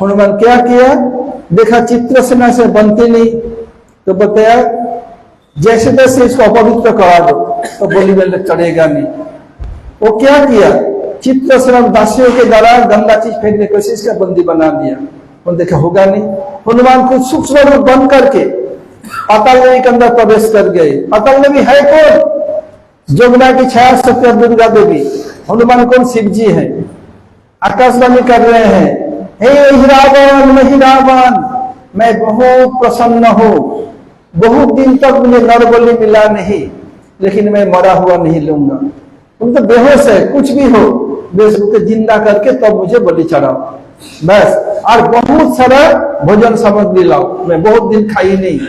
हनुमान क्या किया, देखा चित्रसेना से बनती नहीं, तो बताया जैसे तैसे इसको अपवित्र करा दो, तो बोली बेले चढ़ेगा नहीं। वो क्या किया, चित्रसेना दासियों के द्वारा गंदा चीज फेंकने की कोशिश का बंदी बना दिया। उन्होंने देखा होगा नहीं, हनुमान खुद सूक्ष्म रूप बन करके पाताल नदी के अंदर प्रवेश कर गए। पाताल नदी है कौन, जमुना की छाया सत्य दुर्गा देवी। हनुमान कौन, शिव जी है। आकाशवाणी कर रहे हैं, हे रावण नहीं रावण, मैं बहुत प्रसन्न हूं, बहुत दिन तक मुझे नरबलि मिला नहीं, लेकिन मैं मरा हुआ नहीं लूंगा। तुम तो बेहोश है, कुछ भी हो बेहोश जिंदा करके तब मुझे बलि चढ़ाओ बस, और बहुत सारा भोजन सामग्री लाओ, मैं बहुत दिन खाई नहीं।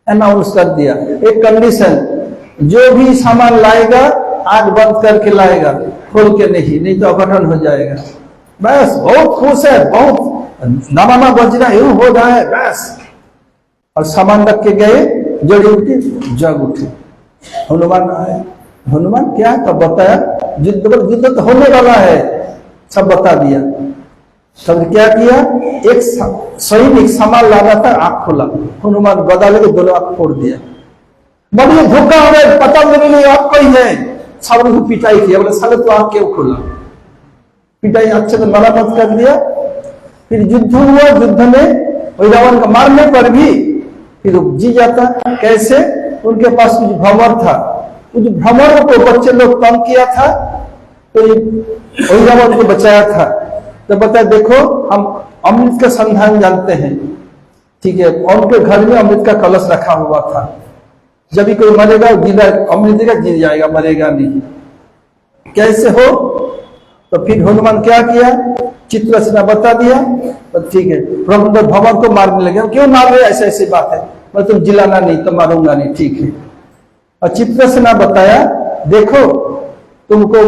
अनाउंस कर दिया। एक कंडीशन, जो भी सामान लाएगा आग बंद करके लाएगा, खोल के नहीं तो अघटन हो जाएगा। बस बहुत खुश है, बहुत नामा बज रहा है, हो रहा है बस। और सामान रख के गए, जड़ी उठी जग उठी। हनुमान आए, हनुमान क्या, तब बताया युद्ध तो होने वाला है, सब बता दिया। तब क्या किया, एक सैनिक सामान लाना था, आंख खोला, हनुमान गदा लेके दोनों आंख फोड़ दिया। बोलिए धोखा हमें पता नहीं, आप कोई है, सब लोग पिटाई किया, बोले साले तो आंख क्यों खोला, पिटाई अच्छे से मरामत कर दिया। फिर युद्ध हुआ, युद्ध में वही रावण का मारने पर भी फिर जी जाता। कैसे, उनके पास कुछ भ्रमर था, कुछ भ्रमर को बच्चे लोग तंग किया था, तो वही रावण को बचाया था। तो बताया देखो हम अमृत का संधान जानते हैं, ठीक है, उनके घर में अमृत का कलश रखा हुआ था, जब भी कोई मरेगा जिंदा अमृत देगा, जी जाएगा, मरेगा नहीं। कैसे हो, तो फिर हनुमान क्या किया, चित्रसेना बता दिया, तो ठीक है, प्रबंधक भवन को मारने लगे। क्यों मार रहे, ऐसे ऐसी बात है, मैं तुम जिलाना नहीं तो मारूंगा नहीं, ठीक है। और चित्रसेना बताया देखो तुमको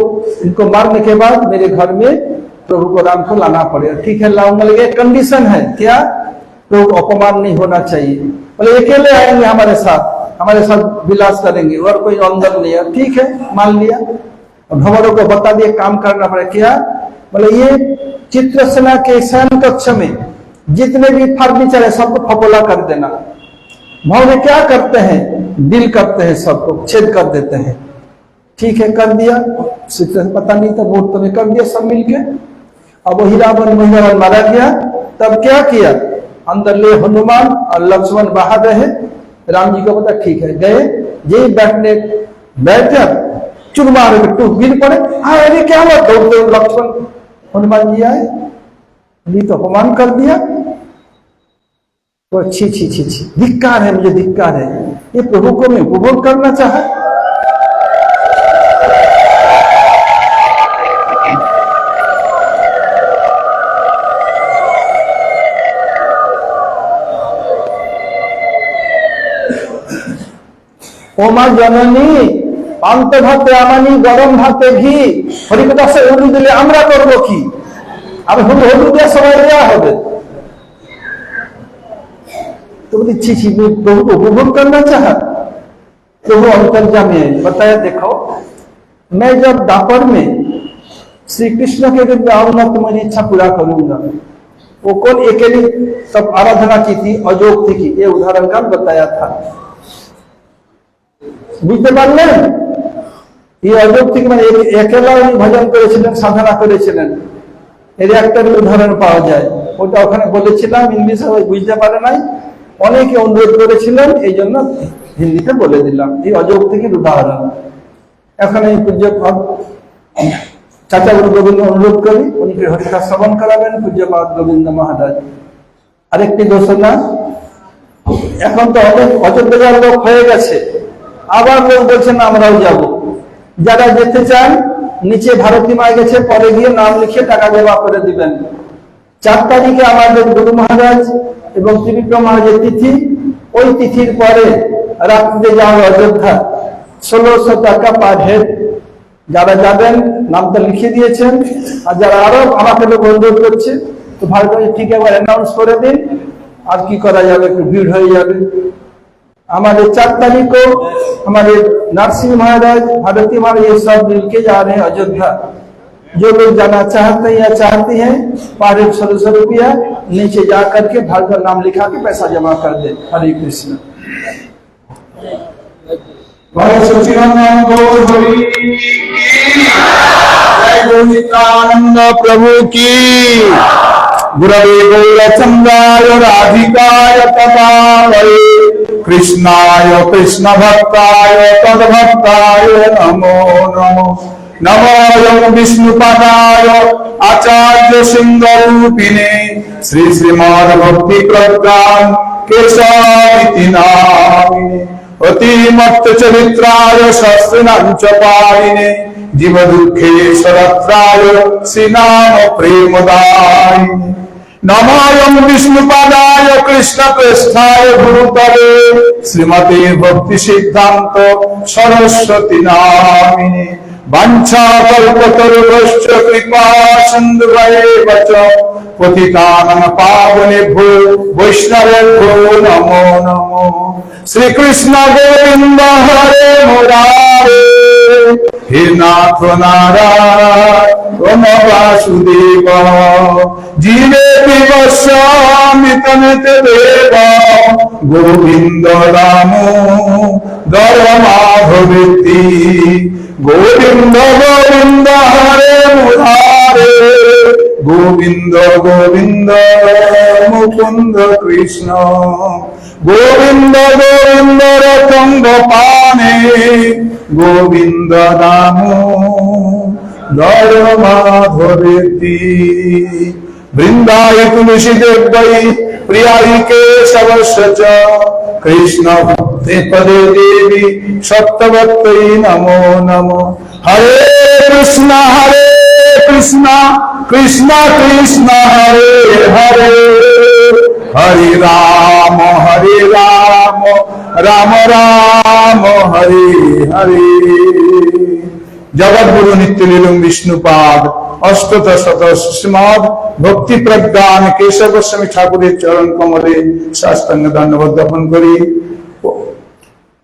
इनको मारने के बाद मेरे घर में प्रभु को राम को लाना पड़ेगा, ठीक है लाऊंगा, लेकिन कंडीशन है क्या, प्रभु अपमान नहीं होना चाहिए। बोले अकेले आएंगे हमारे साथ विलास करेंगे और कोई अंदर नहीं है, ठीक है मान लिया। भंवरों को बता दिए काम करना पड़े क्या, बोले ये चित्रसेना के शयन कक्ष में जितने भी फर्नीचर है सबको फपोला कर देना। भंवर क्या करते हैं, दिल करते हैं, सबको छेद कर देते हैं, ठीक है कर दिया। पता नहीं था, वोट तो कर दिया सब मिलके। अब वही रावण मारा गया। तब क्या किया, अंदर ले हनुमान और लक्ष्मण बाहर रहे, राम जी को पता ठीक है, गए यही बैठे चुरमा टूट गिर पड़े, हाँ अरे क्या हुआ, दौड़ते लक्ष्मण हनुमान जी आए, नहीं तो अपमान कर दिया। तो छी छी छी छी, धिक्कार है, मुझे धिक्कार है, ये प्रभु को मैं उपभोग करना चाहा। ओमा जननी পান্ত ভাতে আমানি গরম ভাতে ঘি হরিকদাসে হলু দিলে আমরা করবো কি, আর হলু দেওয়ার সময় দেওয়া হবে। तो बोली छी प्रभु को उपभोग करना चाहा। प्रभु अंतर्जामी है, बताया देखो मैं जब दापर में श्री कृष्ण के विरुद्ध आऊंगा तो मेरी इच्छा पूरा करूंगा। वो कौन अकेली सब आराधना की थी, अजोग थी, ये उदाहरण का बताया था। বুঝতে পারলেন, এই অযৌক্তিক মানে একলা উনি ভজন করেছিলেন, সাধনা করেছিলেন, এর একটা উদাহরণ পাওয়া যায়। ওটা ওখানে বলেছিলাম, ইংলিশে বুঝতে পারে নাই, অনেকে অনুরোধ করেছিলেন, এই জন্য হিন্দিতে বলে দিলাম। এই অযৌক্তিকের উদাহরণ। এখন এই পূজ্যপাদ চাচা গুরু গোবিন্দ অনুরোধ করি, উনি হরিকথা শ্রবণ করাবেন পূজ্যপাদ গোবিন্দ মহারাজ। আরেকটি ঘোষণা, এখন তো অনেক অযোধ্যার লোক হয়ে গেছে, আবার লোক বলছেন আমরাও যাব। যারা যেতে চান নিচে ভারতী মা গেছে, পরে গিয়ে নাম লিখে টাকা জমা করে দিবেন। 4 তারিখে আমাদের গুরু মহারাজ এবং ত্রিবিক্রম মহারাজের তিথি, ওই তিথির পরে রাত্রিতে যাওয়ার অযোধ্যা 1600 টাকা পার হেড। যারা যাবেন নামটা লিখে দিয়েছেন, আর যারা আরো আমাকে লোক অনুরোধ করছে, তো ভারত ঠিক একবার অ্যানাউন্স করে দিন, আর কি করা যাবে, একটু ভিড় হয়ে যাবে। हमारे 4 तारीख को हमारे नरसिंह महाराज, भारती महाराज, ये सब मिलके जा रहे हैं अयोध्या। जो लोग जाना चाहते हैं या चाहती हैं 500 रुपया नीचे जा करके भर नाम लिखा के पैसा जमा कर दे। हरे कृष्ण। नित्यानंद प्रभु की। गुरवे गौरचंद्राय राधिकाय तथावये कृष्णाय कृष्ण भक्ताय तद्भक्ताय नमो नमो। नमो विष्णुपदाय आचार्य सिंहरूपिणे श्री श्रीमद् भक्ति प्रज्ञान केशवामिति नामिने अतिमत्त चरित्राय शास्त्रनांच पारिणे जीव दुःखेश्वरत्राय श्रीनाम प्रेमदायिने। नमोऽयं विष्णुपदाय कृष्ण प्रेष्ठाय गुरुतरे श्रीमते भक्ति सिद्धांत सरस्वती नामिने। वाञ्छाकल्पतरुभ्यश्च कृपा सिन्धुभ्येव च पतितानां पावनेभ्यो वैष्णवेभ्यो नमो नमो। श्री कृष्ण गोविंद हरे मुरारे हे नाथ नारायण वासुदेव जीवेति वश्यामितमित देव गोविंद दामोदर माधवेति गोविंद गोविंद हरे मुरारे गोविंद गोविंद मुकुंद कृष्ण गोविंद गोविंद रतंग पाने गोविंद दामोदर माधवेति। वृंदाय तुलसी देवै प्रियाय केशवस्य च कृष्ण भक्ति पदे देवी सप्तवत्यै नमो नमो। हरे कृष्ण कृष्ण कृष्ण हरे हरे हरे राम राम राम हरे हरे। जगद्गुरु नित्यलीलम विष्णुपाद अष्टशत श्रीमद् भक्ति प्रज्ञान केशव गोस्वामी ठाकुरेर चरण कमले साष्टांग दंडवत ज्ञापन करी।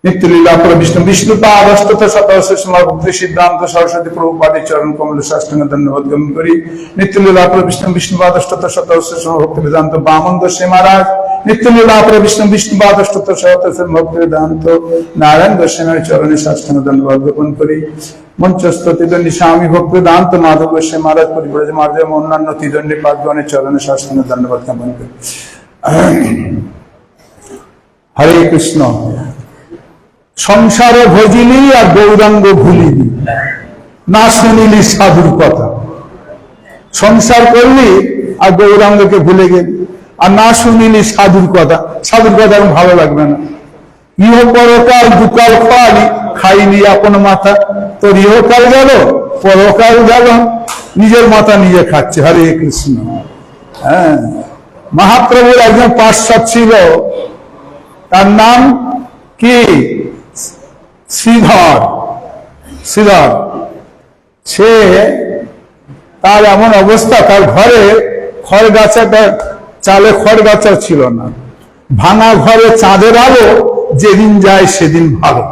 नित्यलीला विष्णु विष्णुपाद अष्टशत श्रीमद् भक्ति सिद्धांत सरस्वती प्रभुपादेर चरण कमले साष्टांग दंडवत ज्ञापन करी। नित्यलीला विष्णु विष्णुपाद अष्टशत श्रीमद् भक्ति वेदांत बामन गोस्वामी महाराज नित्यलीला विष्णु विष्णुपाद अष्टशत श्रीमद् भक्ति वेदांत नारायण गोस्वामी चरणे साष्टांग दंडवत ज्ञापन करी। मंचस्थ त्रिदंडी स्वामी भक्तिवेदांत माधव गोस्वामी महाराज परिव्रज महाराज अन्यान्य त्रिदंडी पादगणेर चरणे साष्टांग दंडवत ज्ञापन करी। हरे कृष्ण। संसार भजिली और गौरांग भूलिली ना शुनिली साधुर कथा। संसार करली और गौरांग के भूले गेली और ना शुनिली साधुर कथा। साधुर कथा भालो लागबे ना। इह परकाल दुकाल खाली खाइली अपन माथा तो इहकाल गেল परकाल গেল নিজের মাথা নিজে খাচ্ছে। हरे कृष्ण। महाप्रभुर একজন পার্শ্বদ ছিল তার নাম কি শ্রীধর। শ্রীধর সে তার এমন অবস্থা তার ঘরে খড় গাছাটা চালে খড় গাছা ছিল না। ভাঙা ঘরে চাঁদের আলো যেদিন যায় সেদিন ভালো।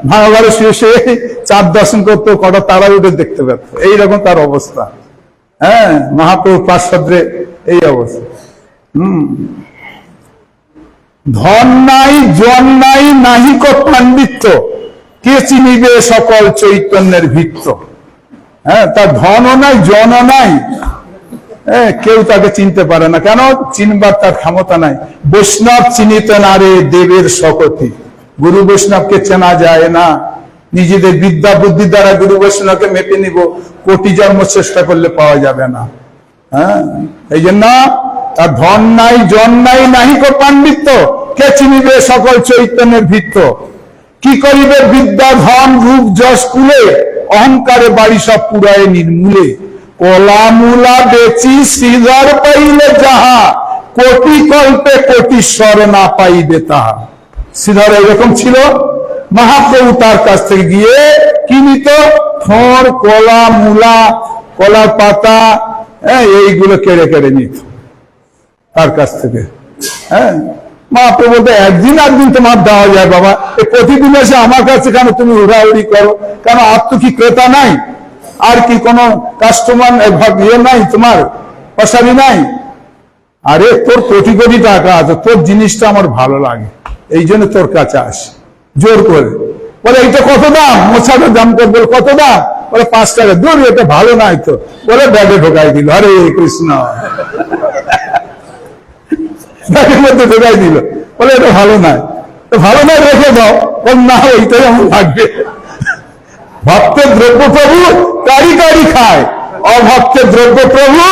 ভাঙা ঘরে শুয়ে শুয়ে চাঁদ দর্শন করতে কটা তারা উঠে দেখতে পেত এইরকম তার অবস্থা। মহাপ্রভু পার্শ্বদে এই অবস্থা। ধন নাই জন নাই নাহিক পাণ্ডিত্য কে চিনিবে সকল চৈতন্যের ভিত্ত। তার ধনও নাই জনও নাই কেউ তাকে চিনতে পারে না। কেন চিনবার তার ক্ষমতা নাই। বৈষ্ণব চিনিতে না রে দেবের শকতি। গুরু বৈষ্ণবকে চেনা যায় না। নিজেদের বিদ্যা বুদ্ধি দ্বারা গুরু বৈষ্ণবকে মেপে নিব কোটি জন্ম চেষ্টা করলে পাওয়া যাবে না। এই জন্য তার ধন নাই জন নাই নাহিক পাণ্ডিত্য কে চিনিবে সকল চৈতন্যের ভিত্ত। কি করিবে বিদ্যা ধন রূপ যশ কুলে অহংকারে বাড়ি সব পুরায় নির্মূলে। কলা মূলা বেচি শ্রীধর পাইলে যাহা কোটি কল্পে কোটিশ্বর না পাইবে তাহা। শ্রীধর এরকম ছিল। মহাপ্রভু তার কাছ থেকে গিয়ে কি নিত? খড় কলা মূলা কলার পাতা এইগুলো কেড়ে কেড়ে নিত তার কাছ থেকে। মহাপ্রভু বলতে একদিন তোমার দেওয়া যায় বাবা, প্রতিদিন এসে আমার কাছে কেন তুমি উড়াউড়ি করো? কেন আর তো কি ক্রেতা নাই? আর কি কোনো কাস্টমার ইয়ে নাই, তোমার পয়সারি নাই? আরে তোর কোটি কোটি টাকা আছে, তোর জিনিসটা আমার ভালো লাগে, এই জন্য তোর কাছে আসে জোর করে। বলে এইটা কত দাম? মোছাটার দাম বলে কত দাম? বলে 5 টাকা। দূর, এটা ভালো নাই তো। বলে ব্যাগে ঢোকাই দিল। হরে কৃষ্ণ, ব্যাগের মধ্যে ঢোকাই দিল। বলে এটা ভালো নয়, ভালো নয় রেখে দাও। বল না, এইটাই আমার লাগবে। ভক্তের দ্রব্য প্রভু কারি কারি খায়, অভক্তের দ্রব্য প্রভু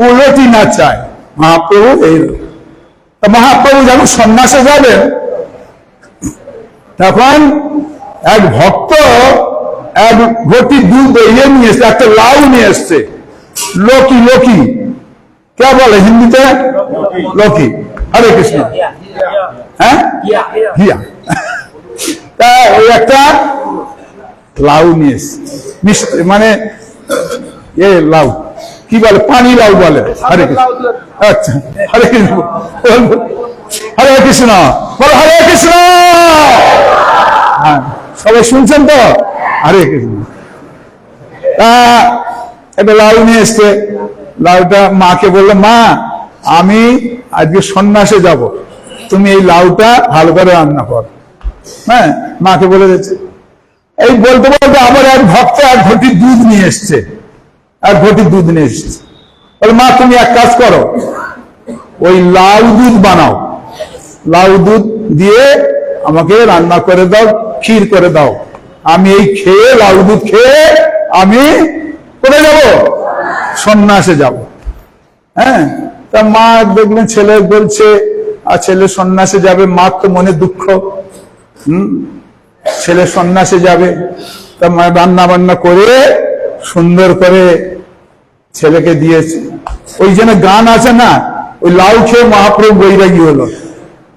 উলটি না চায়। মহাপ্রভু এই মহাপ্রভু যখন সন্ন্যাসে যাবেন, তখন এক ভক্ত এক ঘটি দুধ ইয়ে নিয়ে এসছে, একটা লাউ নিয়ে এসছে। লোকি, লোকি কে বলে হিন্দিতে? লোকি। হরে কৃষ্ণ। হ্যাঁ, হিয়া। তা ওই একটা লাউ নিয়ে এসছে, মিষ্টি মানে লাউ কি বলে, পানি লাউ বলে। হরে কৃষ্ণ। আচ্ছা, হরে কৃষ্ণ। হরে কৃষ্ণ বলো, হরে কৃষ্ণ। হ্যাঁ, সবাই শুনছেন তো? হরে কৃষ্ণ। একটা লাউ নিয়ে এসছে। লাউটা মাকে বললো, মা আমি আজকে সন্ন্যাসে যাব, তুমি এই লাউটা ভালো করে রান্না কর। হ্যাঁ, মাকে বলে দিচ্ছে। এই বলতে বলতে আবার এক ভক্ত এক ঘটি দুধ নিয়ে এসছে, এক ঘটি দুধ নিয়ে এসছে। বলে, মা তুমি এক কাজ করো, ওই লাউ দুধ বানাও, লাউ দুধ দিয়ে আমাকে রান্না করে দাও, ক্ষীর করে দাও। আমি এই খেয়ে, লাউ দুধ খেয়ে আমি কোথায় যাব? সন্ন্যাসে যাব। হ্যাঁ, তা মা দেখলেন ছেলে বলছে, আর ছেলে সন্ন্যাসে যাবে, মার তো মনে দুঃখ। ছেলে সন্ন্যাসে যাবে, তা মা রান্না বান্না করে সুন্দর করে ছেলেকে দিয়েছে। ওই জন্য গান আছে না, ওই লাউ খেয়ে মহাপ্রভু বৈরাগী হলো।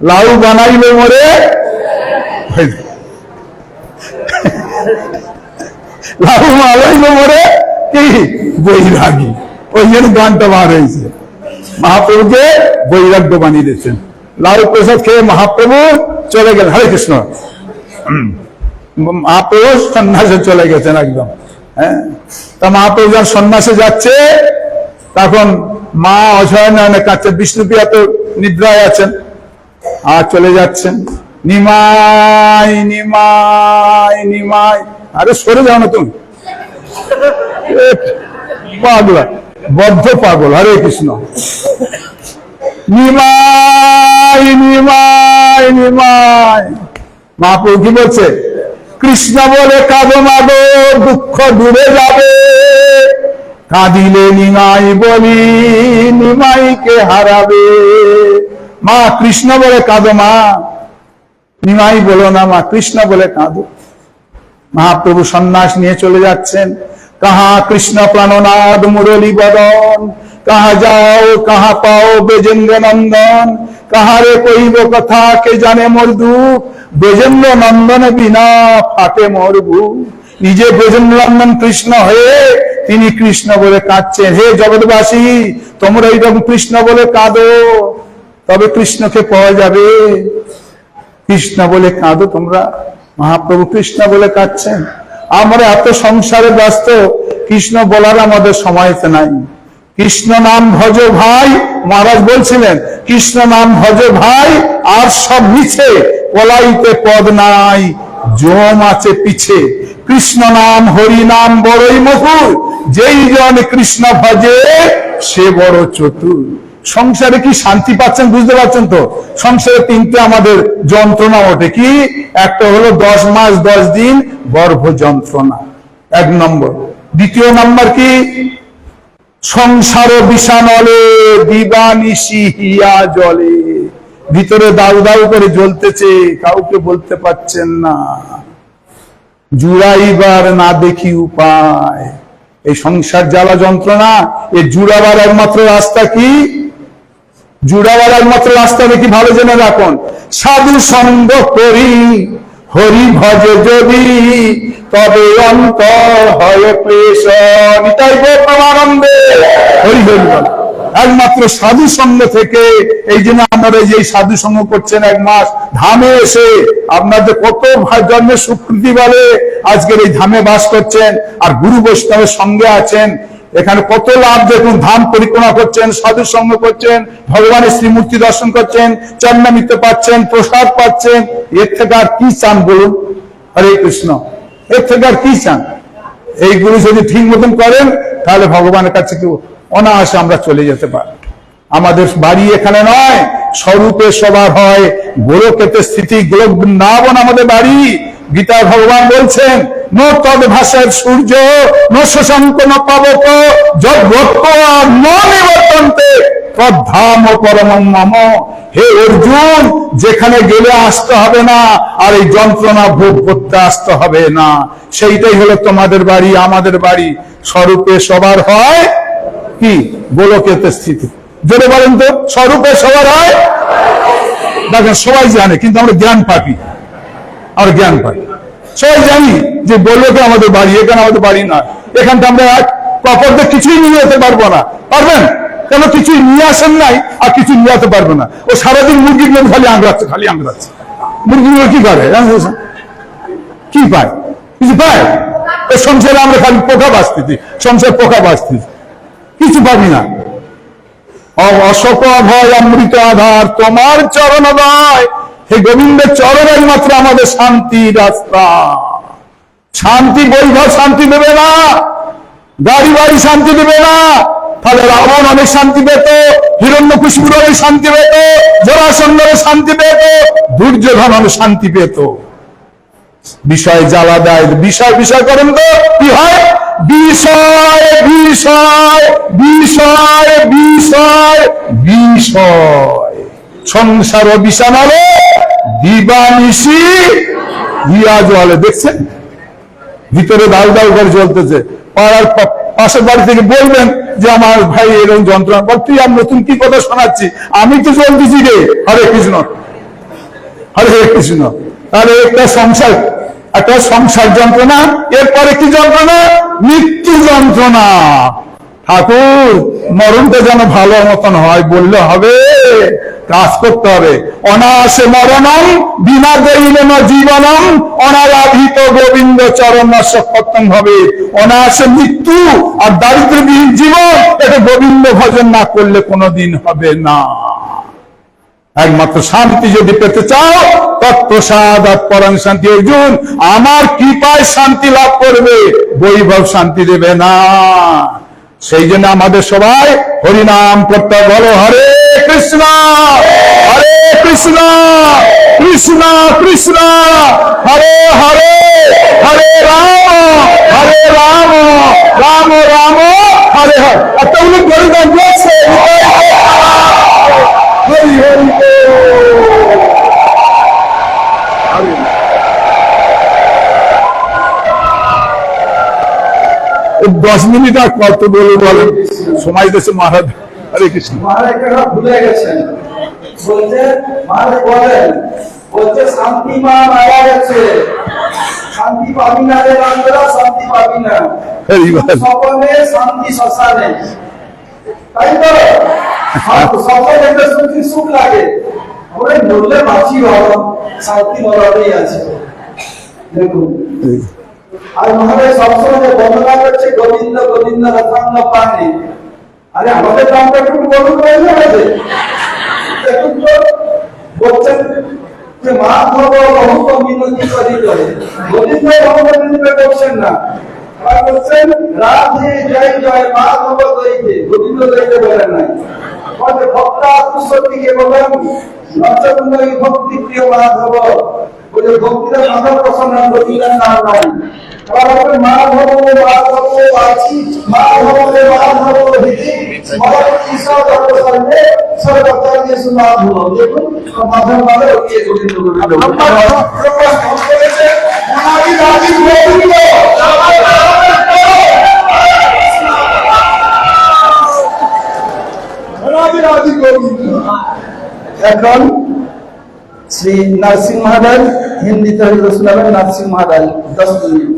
লাউ বানাইলো মরে, লাউ মালাইলো মরে কি বৈরাগী। ওই জন্য গানটা বার হয়েছে, মহাপ্রভুকে বৈরাগ্য বানিয়ে দিয়েছেন। লাউ প্রসাদ খেয়ে মহাপ্রভু চলে গেলেন। হরে কৃষ্ণ। মহাপ্রভু সন্ন্যাসে চলে গেছেন একদম। হ্যাঁ, তা মহাপ্রভু যখন সন্ন্যাসে যাচ্ছে, তখন মা অজয়নয়নে কাছে, বিষ্ণুপ্রিয়া তো নিদ্রায় আছেন, আর চলে যাচ্ছেন। নিমাই নিমাই নিমাই। আরে সরে যাও না তুমি, পাগলা, বদ্ধ পাগল। হরে কৃষ্ণ। নিমাই নিমাই নিমাই। মহাপ্রভু কি বলছে? কৃষ্ণ বলে কাঁদো মাগো, দুঃখ দূরে যাবে। কাঁদিলে নিমাই বলি, নিমাইকে হারাবে। মা কৃষ্ণ বলে কাঁদো, মা নিমাই বলো না, মা কৃষ্ণ বলে কাঁদো। মহাপ্রভু সন্ন্যাস নিয়ে চলে যাচ্ছেন। কাহা কৃষ্ণ প্রাণনাদ মুরলী বদন, কাহা যাও কাহা পাও বেজেন্দ্র নন্দন। কাহারে কইব কথা কে জানে মোর দুঃখ, বেজেন্দ্র নন্দন বিনা ফাটে মোর বুক। নিজে ব্রজেন্দ্র নন্দন কৃষ্ণ হয়ে তিনি কৃষ্ণ বলে কাঁদছেন। হে জগৎবাসী, তোমরা এইরকম কৃষ্ণ বলে কাঁদো, তবে কৃষ্ণকে পাওয়া যাবে। কৃষ্ণ বলে কাঁদো তোমরা। মহাপ্রভু কৃষ্ণ বলে কাঁদছেন। আমরা এত সংসারে ব্যস্ত, কৃষ্ণ বলার আমাদের সময়তে নাই। কৃষ্ণ নাম ভজ ভাই, মহারাজ বলছিলেন, কৃষ্ণ নাম ভজ ভাই, আর সব মিছে, পলাইতে পদ নাই, জম আছে পিছে। কৃষ্ণ নাম হরি নাম বড়ই মধুর, যেই জন কৃষ্ণ ভজে সে বড় চতুর। সংসারে কি শান্তি পাচ্ছেন বুঝতে পারছেন তো? সংসারে তিনটে আমাদের যন্ত্রণা ওঠে। কি? একটা হলো 10 মাস 10 দিন গর্ভ যন্ত্রণা, 1 নম্বর। দ্বিতীয় নম্বর কি? সংসার বিষানলে দিবানিশি হিয়া জলে, ভিতরে দাউ দাউ করে জ্বলতেছে, কাউকে বলতে পারছেন না, জুড়াইবার না দেখি উপায়। এই সংসার জ্বালা যন্ত্রণা, এই জুড়াবার একমাত্র রাস্তা কি? জুড়াবার একমাত্র রাস্তা দেখি ভালো জেনে রাখুন। সাধু সঙ্গ করি হরি ভজে যদি, তবে অন্তর হয় ক্লেশ নিতাই প্রমানন্দে। হরি হরি বল। একমাত্র সাধু সঙ্গ থেকে, এই জন্য আপনারা যে সাধু সঙ্গ করছেন 1 মাস, ধামে এসে আপনাদের কত জন্মের সুকৃতি বলে আজকের এই ধামে বাস করছেন আর গুরু বৈষ্ণবের সঙ্গে আছেন। এখানে কত লাভ দেখুন, ধাম পরিক্রমা করছেন, সাধু সঙ্গ করছেন, ভগবানের শ্রীমূর্তি দর্শন করছেন, চরণামৃত পাচ্ছেন, প্রসাদ পাচ্ছেন। এর থেকে আর কি চান বলুন? হরে কৃষ্ণ, এর থেকে আর কি চান? এইগুলো যদি ঠিক মতন করেন তাহলে ভগবানের কাছে কেউ অনায়াসে আমরা চলে যেতে পারি। আমাদের বাড়ি এখানে নয়, স্বরূপে সবার হয়, গোলকেতে স্থিতি, গোলক বৃন্দাবন আমাদের বাড়ি। গীতায় ভগবান বলছেন, নো তদ ভাষার সূর্য, নো শশাঙ্ক, ন পাবক, যদ্ভক্ত ন নিবর্তন্তে তদ্ধাম পরমম মম। হে অর্জুন, যেখানে গেলে আসতে হবে না, আর এই যন্ত্রণা ভোগ করতে আসতে হবে না। সেইটাই হলো তোমাদের বাড়ি, আমাদের বাড়ি। স্বরূপে সবার হয় কি? গোলকেতে স্থিতি। জোরে বলেন তো, স্বরূপে সবার হয়। দেখেন সবাই জানে, কিন্তু আমরা জ্ঞান পাই, আমরা জ্ঞান পাই। সবাই জানি যে গোলকে আমাদের বাড়ি, এখানে আমাদের বাড়ি না। এখানটা আমরা কাপড়দের কিছুই নিয়ে যেতে পারবো না। পারবেন? কেন? কিছুই নিয়ে আসেন নাই, আর কিছু নিয়ে যেতে পারবো না। ও সারাদিন মুরগিগুলো খালি আংড়াচ্ছে, খালি আংড়াচ্ছে। মুরগিগুলো কি করে? কি পায়? কিছু পায়? ওই সংসারে আমরা খালি পোকা বাঁচতেছি, সংসার পোকা বাঁচতেছি, কিছু পাবি না। অশোক ভয় অমৃত আধার, তোমার চরণ দয়। হে গোবিন্দের চরণ একমাত্র আমাদের শান্তির রাস্তা। শান্তি বৈভব শান্তি দেবে না, গাড়ি বাড়ি শান্তি দেবে না। তাহলে রাবণ অনেক শান্তি পেত, হিরণ্যকশিপুর অনেক শান্তি পেত, জরাসন্ধের শান্তি পেত, দুর্যোধন অনেক শান্তি পেত। বিষয় জ্বালা দেয়, বিষয় বিষয় করেন তো কি হয়? বিষয় বিষয় বিষয় বিষয় বিষয়। সংসার বিষাণালে দিবানিশি হিয়া জলে। দেখছেন ভিতরে দাউ দাউ করে জ্বলতেছে। পাড়ার পাশের বাড়ি থেকে বলবেন যে আমার ভাই এরকম যন্ত্রণা, বল তুই আর নতুন কি কথা শোনাচ্ছি, আমি তো জ্বলতেছি রে। হরে কৃষ্ণ, হরে কৃষ্ণ। তাহলে একটা সংসার যন্ত্রণা, এরপরে কি যন্ত্রণা? মৃত্যু যন্ত্রণা। ঠাকুর মরণটা যেন ভালো মতন হয়, বললে হবে? কাজ করতে হবে। অনায়াসে মরণম বিনা দৈলেন জীবনম, অনারাধিত গোবিন্দ চরণ সত্যম হবে। অনায়াসে মৃত্যু আর দারিদ্র্যবিহীন জীবন, এটা গোবিন্দ ভজন না করলে কোনোদিন হবে না। একমাত্র শান্তি যদি পেতে চাও, তৎপ্রসাদ পরম শান্তি। অর্জুন, আমার কৃপায় শান্তি লাভ করবে, বৈভব শান্তি দেবে না। সেই জন্য আমাদের সবাই হরিনাম করতে বলো, হরে কৃষ্ণ হরে কৃষ্ণ কৃষ্ণ কৃষ্ণ হরে হরে, হরে রাম রাম রাম হরে হরে। এতগুলো বলিদান দিয়েছে। হরি হরি বল। 10 মিনিট আর কত বলবো বলেন, সময় দেশে মহারাজ। হরে কৃষ্ণ। মহারাজ একটা ভুলে গেছেন, বলছে মহারাজ বলেন, বলছে শান্তি মা মারা গেছে, শান্তি পাবি না রে বান্ধরা, শান্তি পাবি না। সকলে শান্তি শ্মশানে, তাই তো? সকলে একটা সুখ লাগে, ওরে মরলে বাঁচি বাবা, শান্তি মরাতেই আছে। দেখুন, আর মহারাজ সবসময় বর্ণনা করছে গোবিন্দ গোবিন্দ রথাঙ্গ পানে। আরে আমাদের নামটা একটু বলুন হয়েছে। দেখুন তো, বলছেন যে মাধব বহুত মিনতি করি করে, গোবিন্দ বহুত মিনতি করছেন না, আর বলছেন রাধে জয় জয় মাধব দইতে, গোবিন্দ দইতে বলেন নাই। ভক্ত আত্মশক্তিকে বলেন নচন্দই ভক্তি প্রিয় মাধব, বলে ভক্তিরা মাধব প্রসন্ন, গোবিন্দের নাম নাই। আবার মাধব মাধব আছি, মাধব মাধব হৃদি মরতি সদত সর্বে সর্বকার্যে সুমাধব। দেখুন মাধব মানে ওকে গোবিন্দ গোবিন্দ প্রকাশ করেছে। অনাদি আদি গোবিন্দ, অনাদি আদি গোবিন্দ। এখন শ্রী নরসিংহ মহারাজ হিন্দিতে শোনাবেন। নরসিংহ মহারাজ 10 মিনিট।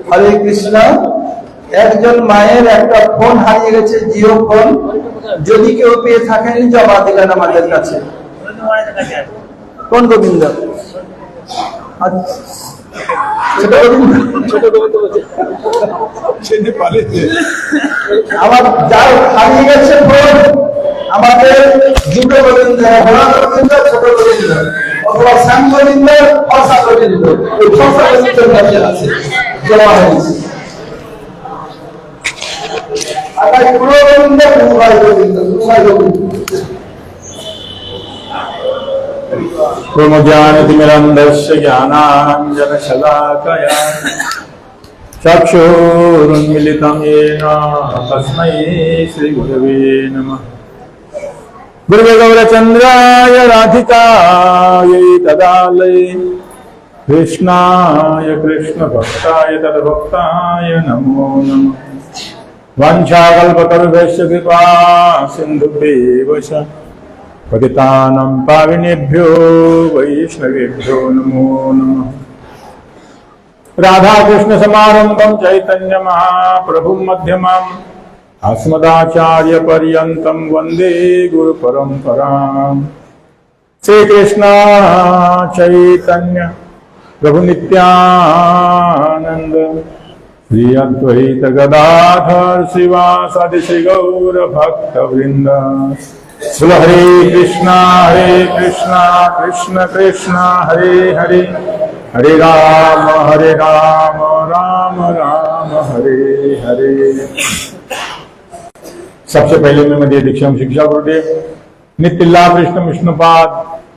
হরে কৃষ্ণ। একজন মায়ের একটা ফোন হারিয়ে গেছে, জিও ফোন। যদি কেউ পেয়ে থাকেন জমা দিলেন আমাদের কাছে। কোন গোবিন্দ? ছোট গোবিন্দ, আমার যার হারিয়ে গেছে ফোন, আমাদের দুটো গোবিন্দ, বড় গোবিন্দ, ছোট গোবিন্দ, অথবা শ্যাম গোবিন্দ, অসা গোবিন্দ, এই ছটা গোবিন্দের কাছে আছে, জমা হয়েছে। আর তাই পুরো গোবিন্দ, দুভাই গোবিন্দ, দুভাই গোবিন্দ। ब्रह्मज्ञानतिमिरन्धस्य ज्ञानाञ्जनशलाकया चक्षुरुन्मिलितं येन तस्मै श्रीगुरवे नमः। गुरुवे गौरचन्द्राय राधिकायै तदालये कृष्णाय कृष्णभक्ताय तद्भक्ताय नमो नमः। वाञ्छाकल्पतरुभ्यश्च कृपा सिन्धुभ्येव च पतितानां पावनेभ्यो वैष्णवेभ्यो नमो नमः। राधा कृष्ण समारंभं चैतन्य महाप्रभुं मध्यमाम् अस्मदाचार्य पर्यन्तं वन्दे गुरु परम्पराम्। श्री कृष्ण चैतन्य प्रभु नित्यानंद श्री अद्वैत गदाधर श्रीवासादि श्री गौर भक्त वृंद। श्री हरे कृष्णा कृष्ण कृष्ण हरे हरे, हरे राम राम राम हरे हरे। सबसे पहले मैं मध्य दीक्षा शिक्षा गुरुदेव नित्य लाभ कृष्ण विष्णुपाद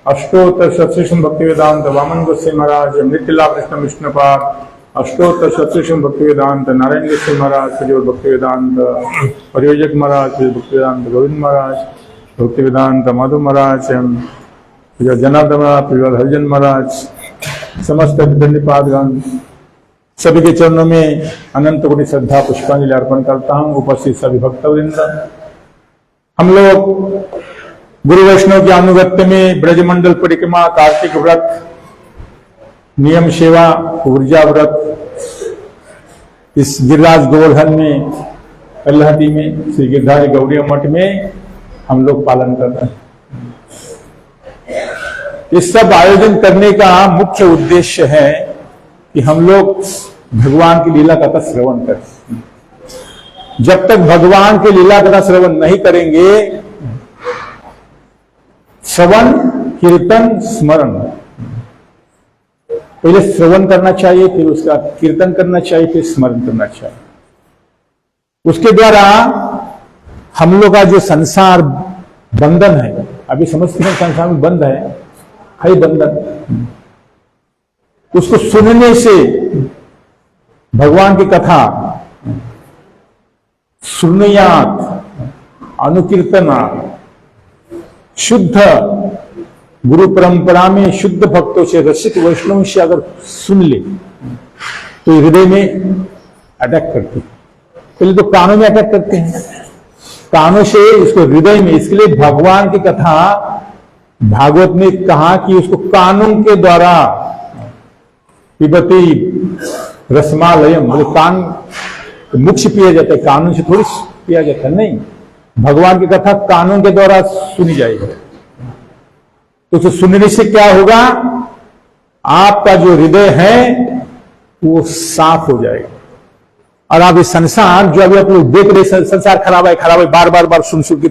अष्टोत्तर सत्सृष्ण भक्ति वेदांत वामन गोस्वामी महाराज, नित्य लाभ कृष्ण विष्णुपाद अष्टोत्तर सत्सृष्ण भक्ति वेदांत नारायण गोस्वामी महाराज, प्रज्वल भक्ति वेदांत परियोजक महाराज, भक्ति वेदांत गोविंद महाराज, भक्ति वेदांत मधु महाराज, जनार्दन महाराज, प्रज्वल हरिजन महाराज, समस्त दंडपादगण सभी के चरणों में अनंत कोटि श्रद्धा पुष्पांजलि अर्पण करता हूं। उपस्थित सभी भक्तवृंद, हम लोग गुरु वैष्णव के अनुगत्य में ब्रजमंडल परिक्रमा, कार्तिक व्रत, नियम सेवा, ऊर्जा व्रत इस गिरिराज गोवर्धन में अल्लाहटी में श्री गिरधारी गौरी मठ में हम लोग पालन कर रहे हैं। इस सब आयोजन करने का मुख्य उद्देश्य है कि हम लोग भगवान की लीला कथा श्रवण करें। जब तक भगवान की लीला कथा श्रवण नहीं करेंगे, श्रवण कीर्तन स्मरण, पहले श्रवण करना चाहिए, फिर उसका कीर्तन करना चाहिए, फिर स्मरण करना चाहिए। उसके द्वारा हम लोग का जो संसार बंधन है, अभी समझते हैं संसार में बंद है बंधन, उसको सुनने से भगवान की कथा सुनयात अनुकीर्तनात् शुद्ध गुरु परंपरा में शुद्ध भक्तों से, रसिक वैष्णव से अगर सुन ले तो हृदय में अटैक करती है। पहले तो कानों में अटैक करते हैं, कानों से इसको हृदय में। इसके लिए भगवान की कथा भागवत ने कहा कि उसको कानों के द्वारा पिबती रसमालयम, मतलब कान मुख से पिया जाता है, कानों से थोड़ी पिया जाता है, नहीं। भगवान की कथा कानों के द्वारा सुनी जाएगी। तो उसे सुनने से क्या होगा, आपका जो हृदय है वो साफ हो जाएगा। और आप इस संसार जो अभी आप लोग देख रहे, संसार खराब है बार बार सुन के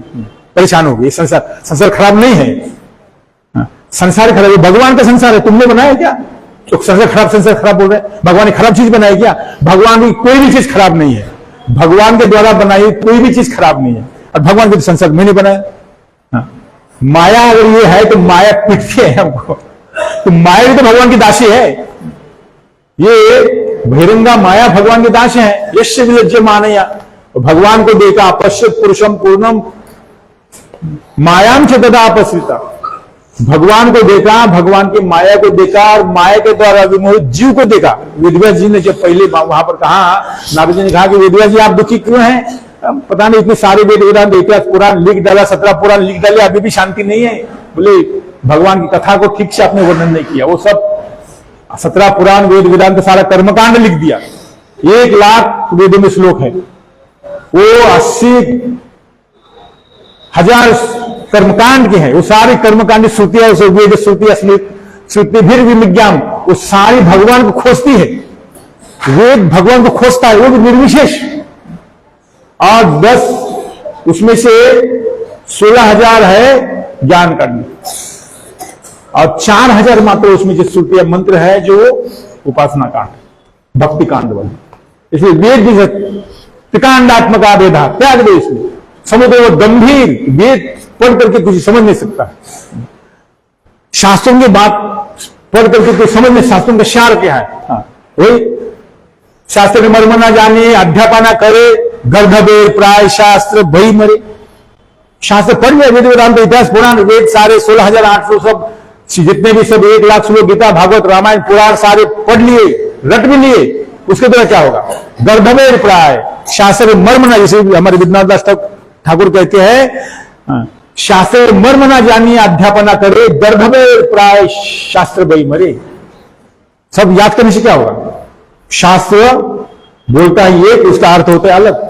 परेशान हो गए। संसार खराब नहीं है, संसार खराब है, भगवान का संसार है। तुमने बनाया क्या? तो संसार खराब बोल रहे हैं। भगवान ने खराब चीज बनाई क्या? भगवान की कोई भी चीज खराब नहीं है, भगवान के द्वारा बनाई कोई भी चीज खराब नहीं है। और भगवान के संसार मैंने बनाया। माया अगर ये है तो माया पीटती है हमको, तो माया भी तो भगवान की दासी है। ये बहिरंगा माया भगवान के दास है। यश्य विलज्य मानया, भगवान को देखा, पश्चित पुरुषम पूर्णम मायाम च तदा अपस्रिता, भगवान को देखा, भगवान की माया को देखा और माया के द्वारा विमोहित जीव को देखा। वेदव्यास जी ने जब पहले वहां पर कहा, नारद जी ने कहा कि वेदव्यास जी आप दुखी क्यों हैं? पता नहीं इतने सारे वेद वेदांत इतिहास पुराण लिख डाला, 17 पुराण लिख डाले, अभी भी शांति नहीं है। बोले भगवान की कथा को ठीक से आपने वर्णन नहीं किया। वो सब 17 पुराण वेद वेदांत सारा कर्मकांड लिख दिया। 1 लाख वेदों में श्लोक है, वो 80,000 कर्मकांड के हैं, वो सारी कर्मकांड श्रुतियां, वेद श्रुति, असली श्रुति, फिर भी विज्ञान, वो सारी भगवान को खोजती है। वेद भगवान को खोजता है, वो भी निर्विशेष। और 10 उसमें से 16,000 है ज्ञान कांड, और 4,000 मात्र उसमें जो श्रुति मंत्र है जो उपासना कांड, भक्ति कांड वाले। इसलिए वेद भी त्रिकांडात्मक वेदा त्याग दे, इसमें समुद्र वो गंभीर वेद पढ़ करके कुछ समझ नहीं सकता। शास्त्रों की बात पढ़ करके कुछ समझ नहीं, शास्त्रों का सार क्या है। हाँ, वही शास्त्र मर्म ना जाने, अध्यापना करे, गर्भबेर प्राय शास्त्र भई मरे। शास्त्र पढ़ लिया, वेद वेदांत इतिहास पुराण वेद सारे 16,800 सब जितने भी सब 1,00,000 श्लोक गीता भागवत रामायण पुराण सारे पढ़ लिए, रट भी लिए, उसके द्वारा क्या होगा? गर्भमेर प्राय शास्त्र मर्म ना, जैसे हमारे विद्यनाथ दास ठाकुर कहते हैं, शास्त्र मर्म ना जानिए अध्यापना करे, गर्भमेर प्राय शास्त्र बई मरे। सब याद करने से क्या होगा? शास्त्र बोलता है एक, उसका अर्थ होता है अलग।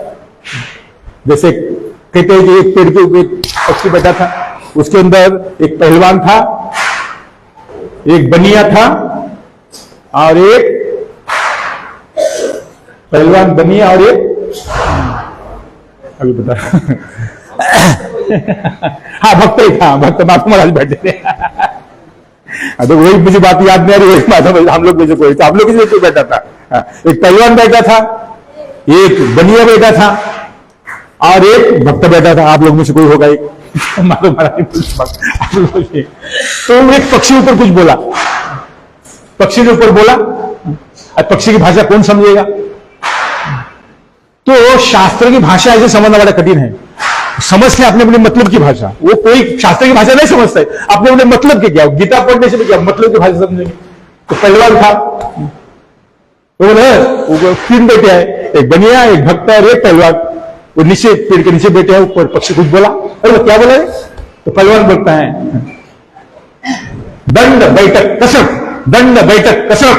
जैसे कहते हैं कि एक पेड़ के ऊपर पक्षी बैठा था, उसके अंदर एक पहलवान था, एक बनिया था, और एक पहलवान बनिया और एक अभी बता हाँ भक्त ही था, भक्त माता महाराज बैठे थे। तो वही मुझे बात याद नहीं आ रही, वही माता हम लोग में से कोई था, हम लोग में से बैठा था। एक पहलवान बैठा था, एक बनिया बैठा था, और एक भक्त बैठा था। आप लोग में से कोई होगा एक माता महाराज। तो एक पक्षी ऊपर कुछ बोला, पक्षी के ऊपर बोला, पक्षी की भाषा कौन समझेगा? तो शास्त्र की भाषा ऐसे समझना बड़ा कठिन है। समझते अपने अपने मतलब की भाषा, वो कोई शास्त्र की भाषा नहीं समझता है, अपने अपने मतलब के क्या, गीता पढ़ने से भी क्या मतलब की भाषा समझेंगे। तो पहलवान था, वो बोले वो 3 बेटे हैं, एक बनिया, एक भक्त और एक पहलवान। वो नीचे पेड़ के नीचे बैठे हैं, ऊपर पक्षी कुछ बोला, अरे वो क्या बोला है? तो पहलवान बोलता है दंड बैठक कसरत, दंड बैठक कसरत।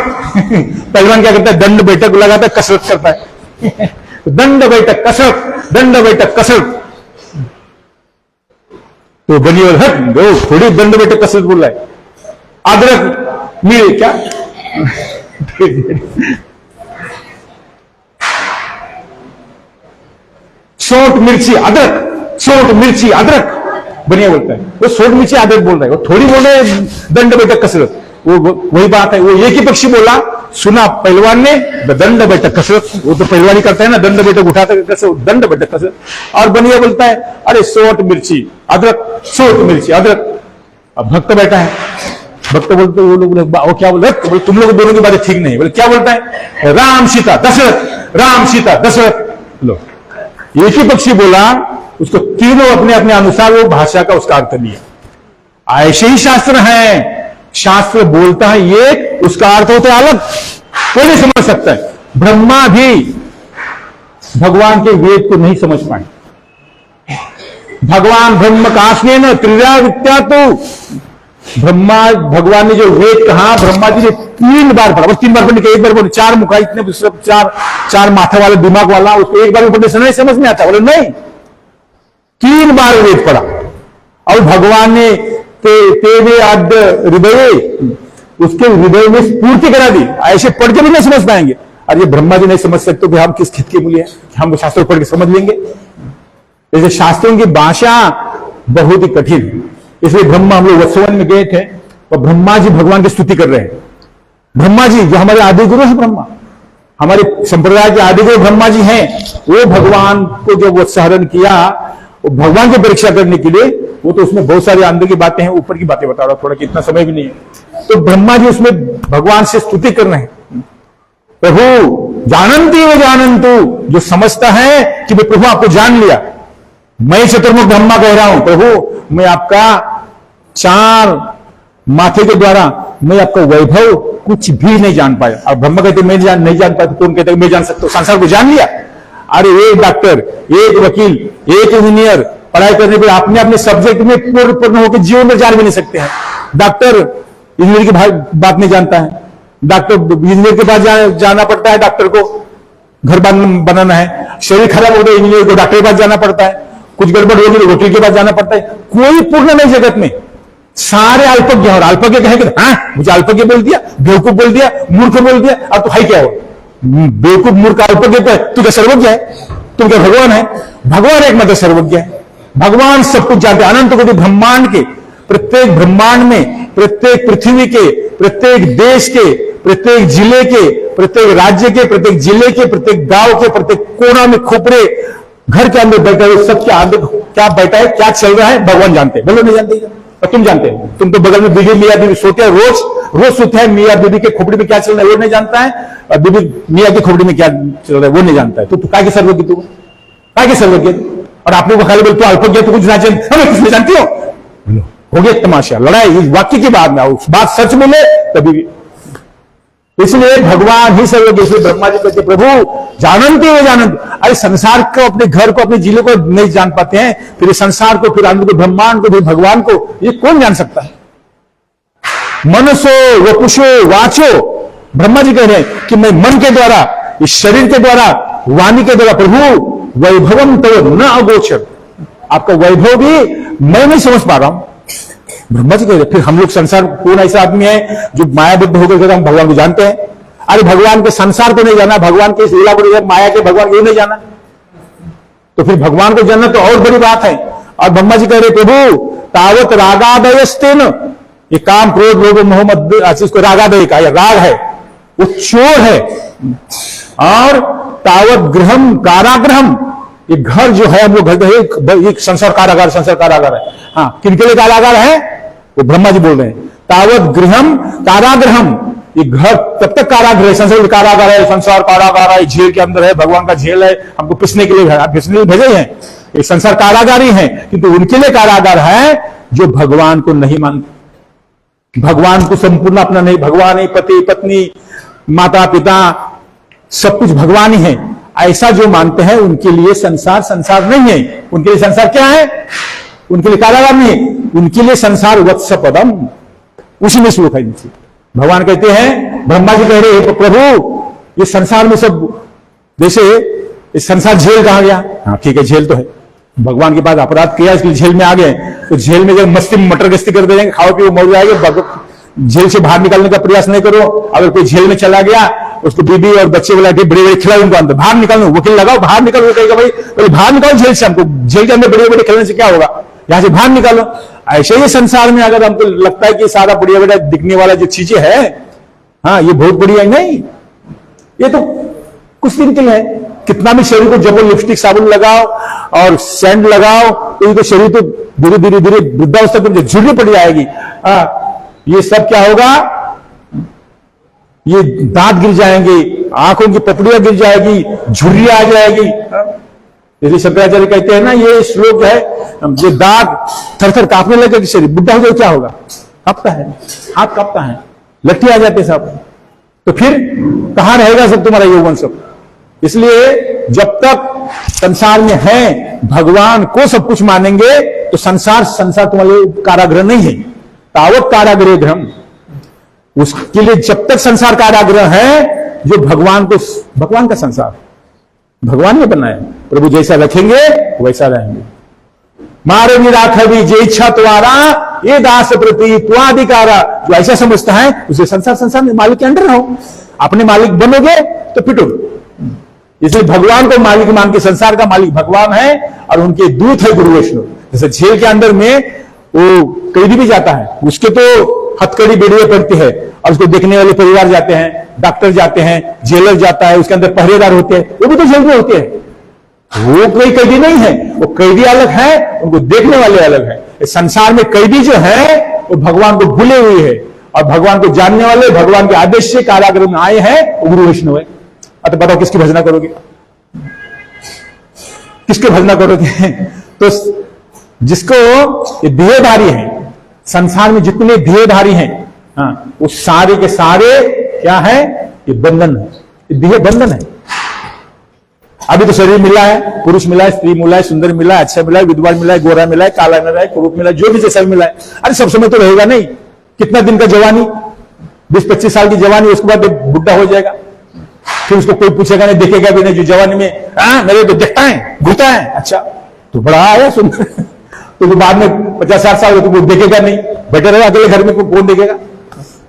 पहलवान क्या करता है? दंड बैठक लगाता है, कसरत करता है। दंड बैठक कसरत, दंड बैठक कसरत। तो बनिया हट दो, थोड़ी दंड बैठक कसरत बोल रहा है। अदरक मिल क्या सोट मिर्ची अदरक, सोट मिर्ची अदरक। बनिया बोलता है, वो सोट मिर्ची अदरक बोल रहा है, वो थोड़ी बोल रहे दंड बैठक कसरत। वो वही बात है, वो एक ही पक्षी बोला, सुना पहलवान ने दंड बैठक कसरत, वो तो पहलवानी करता है ना, दंड बैठक उठाता है कसरत, दंड बैठक कसरत। और बनिया बोलता है अरे सोट मिर्ची अदरक, सोट मिर्ची अदरक। अब भक्त बैठा है, भक्त बोलते वो लोग वो क्या बोल रहे, तुम लोग दोनों की बातें ठीक नहीं। बोले क्या बोलता है? राम सीता दशरथ, राम सीता दशरथ। लो एक ही पक्षी बोला, उसको तीनों अपने अपने अनुसार वो भाषा का उसका अर्थ दिया। ऐसे ही शास्त्र है, शास्त्र बोलता है एक, उसका अर्थ होता है अलग, कोई नहीं समझ सकता है। ब्रह्मा भी भगवान के वेद को नहीं समझ पाए। भगवान ब्रह्म काशने न त्रिया विद्या, तो ब्रह्मा भगवान ने जो वेद कहा, ब्रह्मा जी ने 3 बार पढ़ा, 3 बार पढ़ने के, एक बार पढ़े 4 मुखा, इतने सब 4 माथा वाला दिमाग वाला, उसको एक बार पढ़ने से नहीं समझ में आता। बोले नहीं, 3 बार वेद पढ़ा। और भगवान ने तेरे आद्य हृदय, उसके हृदय में स्फूर्ति करा दी। ऐसे पढ़ के भी नहीं समझ पाएंगे। और ये ब्रह्मा जी नहीं समझ सकते तो हम किस खेत के मूल्य हैं? हम शास्त्रों पढ़ के समझ लेंगे? जैसे शास्त्रों की भाषा बहुत ही कठिन, इसलिए ब्रह्मा, हम लोग वत्सवन में गए थे और ब्रह्मा जी भगवान की स्तुति कर रहे हैं। ब्रह्मा जी जो हमारे आदि गुरु है, ब्रह्मा हमारे संप्रदाय के आदि गुरु ब्रह्मा जी हैं, वो भगवान को जो वत्सहरण किया, वो भगवान की परीक्षा करने के लिए, वो तो उसमें बहुत सारी अंदर की बातें हैं, ऊपर की बातें बता रहा हूं थोड़ा, कि इतना समय भी नहीं है। तो ब्रह्मा जी उसमें भगवान से स्तुति कर रहे हैं, प्रभु जानंती व जानंतु, जो समझता है कि मैं प्रभु आपको जान लिया। मैं चतुर्मुख ब्रह्मा कह रहा हूं, प्रभु मैं आपका 4 माथे के द्वारा मैं आपका वैभव कुछ भी नहीं जान पाया। और ब्रह्मा कहते मैं नहीं जान पाया, तो कौन कहते मैं जान सकता हूं? संसार को जान लिया। अरे एक डॉक्टर, एक वकील, एक इंजीनियर पढ़ाई करने पर अपने अपने सब्जेक्ट में पूर्ण होकर जीवन में जान भी नहीं सकते हैं। डॉक्टर इंजीनियर की बात नहीं जानता है, डॉक्टर इंजीनियर के पास जाना पड़ता है, डॉक्टर को घर बनाना है, शरीर खराब हो गया इंजीनियर को डॉक्टर के पास जाना पड़ता है, कुछ गड़बड़ होगी तो वकील के पास जाना पड़ता है। कोई पूर्ण नहीं जगत में, सारे अल्पज्ञ। और अल्पज्ञ कहेंगे हाँ मुझे अल्पज्ञ बोल दिया, बेवकूफ बोल दिया, मूर्ख बोल दिया, अब तो है क्या हो? बेवकूफ मूर्ख अल्पज्ञ पे तू क्या सर्वज्ञ है? तुम क्या भगवान है? भगवान एक मतलब सर्वज्ञ है। भगवान सब कुछ जानते, अनंत कोटि ब्रह्मांड के, प्रत्येक ब्रह्मांड में, प्रत्येक पृथ्वी के, प्रत्येक देश के, प्रत्येक जिले के, प्रत्येक राज्य के, प्रत्येक जिले के, प्रत्येक गांव के, प्रत्येक कोना में खोपड़े घर के अंदर बैठे हुए सब क्या क्या बैठा है, क्या चल रहा है, भगवान जानते हैं। बोलो नहीं जानते? और तुम जानते हो? तुम तो बगल में बीबी मियां बीबी सोते हैं, रोज सोते हैं, मियां बीबी के खोपड़ी में क्या चल रहा है वो नहीं जानता है, और बीबी मियां की खोपड़ी में क्या चल रहा है वो नहीं जानता है। तो काय के सर्वज्ञ तू? काय के सर्वज्ञ? और आप लोग को खाली बोल तू अल्पज्ञ, तो कुछ ना कुछ नहीं जानती हो? हो गया तमाशा, लड़ाई इस वाक्य के बाद में, उस बात सच बोले तभी। इसलिए भगवान ही सर्वज्ञ। इसलिए ब्रह्मा जी कहते प्रभु जानते हुए जानते, अरे संसार को, अपने घर को, अपने जिले को नहीं जान पाते हैं, फिर इस संसार को, फिर आनंद को, ब्रह्मांड को, फिर भगवान को, ये कौन जान सकता है? मनसो वपुषो वाचो, ब्रह्मा जी कह रहे हैं कि मैं मन के द्वारा, इस शरीर के द्वारा, वाणी के द्वारा, प्रभु वैभवम तव न अगोचर, आपका वैभव भी मैं नहीं समझ पा रहा हूं। ब्रह्मा जी कह रहे, फिर हम लोग संसार, कौन ऐसा आदमी है जो मायाबद्ध होकर हम भगवान को जानते हैं? अरे भगवान के संसार को नहीं जाना, भगवान के लीला को नहीं जाना, माया के भगवान को नहीं जाना, तो फिर भगवान को जानना तो और बड़ी बात है। और ब्रह्मा जी कह रहे प्रभु तावत रागादयस्तेन, ये काम क्रोध लोभ मोह मद, इसको रागादय का, राग है, वो चोर है। और तावत गृहम कारागृहम, ये घर जो है हम लोग घर, एक संसार कारागार, संसार कारागार है। हाँ, किनके लिए कारागार है? वो ब्रह्मा जी बोल रहे हैं। तावत गृहम कारागृहम, ये घर तब तक कारागृह है, संसार कारागार है, संसार कारागार है, जेल के अंदर है, भगवान का जेल है, हमको पिसने के लिए, पिसने के लिए भेजे हैं, एक संसार कारागार ही है, किंतु उनके लिए कारागार है जो भगवान को नहीं मानते, भगवान को संपूर्ण अपना नहीं, भगवान ही पति पत्नी माता पिता सब कुछ भगवान ही है, ऐसा जो मानते हैं उनके लिए संसार संसार नहीं है। उनके लिए संसार क्या है? उनके लिए कारागार नहीं, उनके लिए संसार वत्स पदम, उसी में सुख है। भगवान कहते हैं, ब्रह्मा जी कह रहे हैं प्रभु ये संसार में सब, जैसे इस संसार जेल कहा गया, हाँ ठीक है जेल तो है, भगवान के पास अपराध किया इसलिए जेल में आ गए, तो जेल में जब मस्ती मटर गस्ती कर देंगे, खाओ पियो मर जाएंगे, जेल से बाहर निकालने का प्रयास नहीं करो। अगर कोई जेल में चला गया, उसको बीबी और बच्चे वाला बड़े बड़े खिलाओ, उनको अंदर बाहर निकालो, वकील लगाओ, बाहर निकालो, वो कहेगा भाई बाहर निकालो जेल से, हमको जेल के अंदर बड़े बड़े खेलने से क्या होगा, यहां से बाहर निकालो। ऐसे ही संसार में अगर हमको लगता है कि सारा बढ़िया बढ़िया दिखने वाला जो चीजें है, हाँ ये बहुत बढ़िया है, नहीं, ये तो कुछ दिन के लिए है। कितना भी शरीर को जबो लिपस्टिक साबुन लगाओ और सेंट लगाओ, तो ये तो शरीर तो धीरे धीरे धीरे वृद्धावस्था पर झुर्री पड़ जाएगी। ये सब क्या होगा, ये दांत गिर जाएंगे, आंखों की पपड़ियां गिर जाएगी, झुर्रियां आ जाएगी। इसलिए शंकराचार्य कहते हैं ना, ये श्लोक है, ये दांत थर थर कांपने लगे, शरीर बुढ़ा हो जाए क्या होगा, कांपता है, हाथ कांपता है, लट्ठी आ जाते सब, तो फिर कहां रहेगा सब तुम्हारा यौवन सब। इसलिए जब तक संसार में है, भगवान को सब कुछ मानेंगे, तो संसार तुम्हारे कारागृह नहीं है। तावत कारागृह ग्रह, उसके लिए जब तक संसार कारागृह है, जो भगवान को, भगवान का संसार भगवान ने बनाया, प्रभु जैसा रखेंगे वैसा रहेंगे। मारे निराख भी जे इच्छा तुम्हारा, ये दास प्रति त्वाधिकारा, जो ऐसा समझता है उसे संसार में मालिक के अंडर रहो, अपने मालिक बनोगे तो पिटोगे। इसलिए भगवान को मालिक मान के, संसार का मालिक भगवान है और उनके दूत है गुरु वैष्णव। जैसे जेल के अंदर में वो कैदी भी जाता है, उसके तो हथकड़ी बेड़ियां पड़ती है, और उसको देखने वाले परिवार जाते हैं, डॉक्टर जाते हैं, जेलर जाता है, उसके अंदर पहरेदार होते हैं, वो भी तो जेल में होते हैं। वो कोई कैदी नहीं है, वो कैदी अलग है, उनको देखने वाले अलग है। इस संसार में कैदी जो है वो भगवान को भूले हुए है, और भगवान को जानने वाले, भगवान के आदेश से कारागृह में आए हैं, वो गुरु वैष्णव है। अब बताओ किसकी भजना करोगे, किसकी भजना करोगे? तो जिसको ये देहधारी है, संसार में जितने देहधारी हैं, हाँ, वो सारे के सारे क्या है, ये बंधन है, ये देह बंधन है। अभी तो शरीर मिला है, पुरुष मिला है, स्त्री मिला है, सुंदर मिला है, अच्छा मिला है, विद्वान मिला है, गोरा मिला है, काला मिला है, कुरूप मिला है, जो भी जैसा मिला है। अरे सब समय तो रहेगा नहीं, कितना दिन का जवानी, 20-25 साल की जवानी, उसके बाद बुढ़ा हो जाएगा, फिर उसको कोई पूछेगा नहीं, देखेगा भी नहीं। जो जवानी में मेरे तो देखता है, घूमता है, अच्छा तो बड़ा आया सुन तो बाद में 50-60 साल तो कोई देखेगा नहीं, बेटर है अगले घर में कौन देखेगा।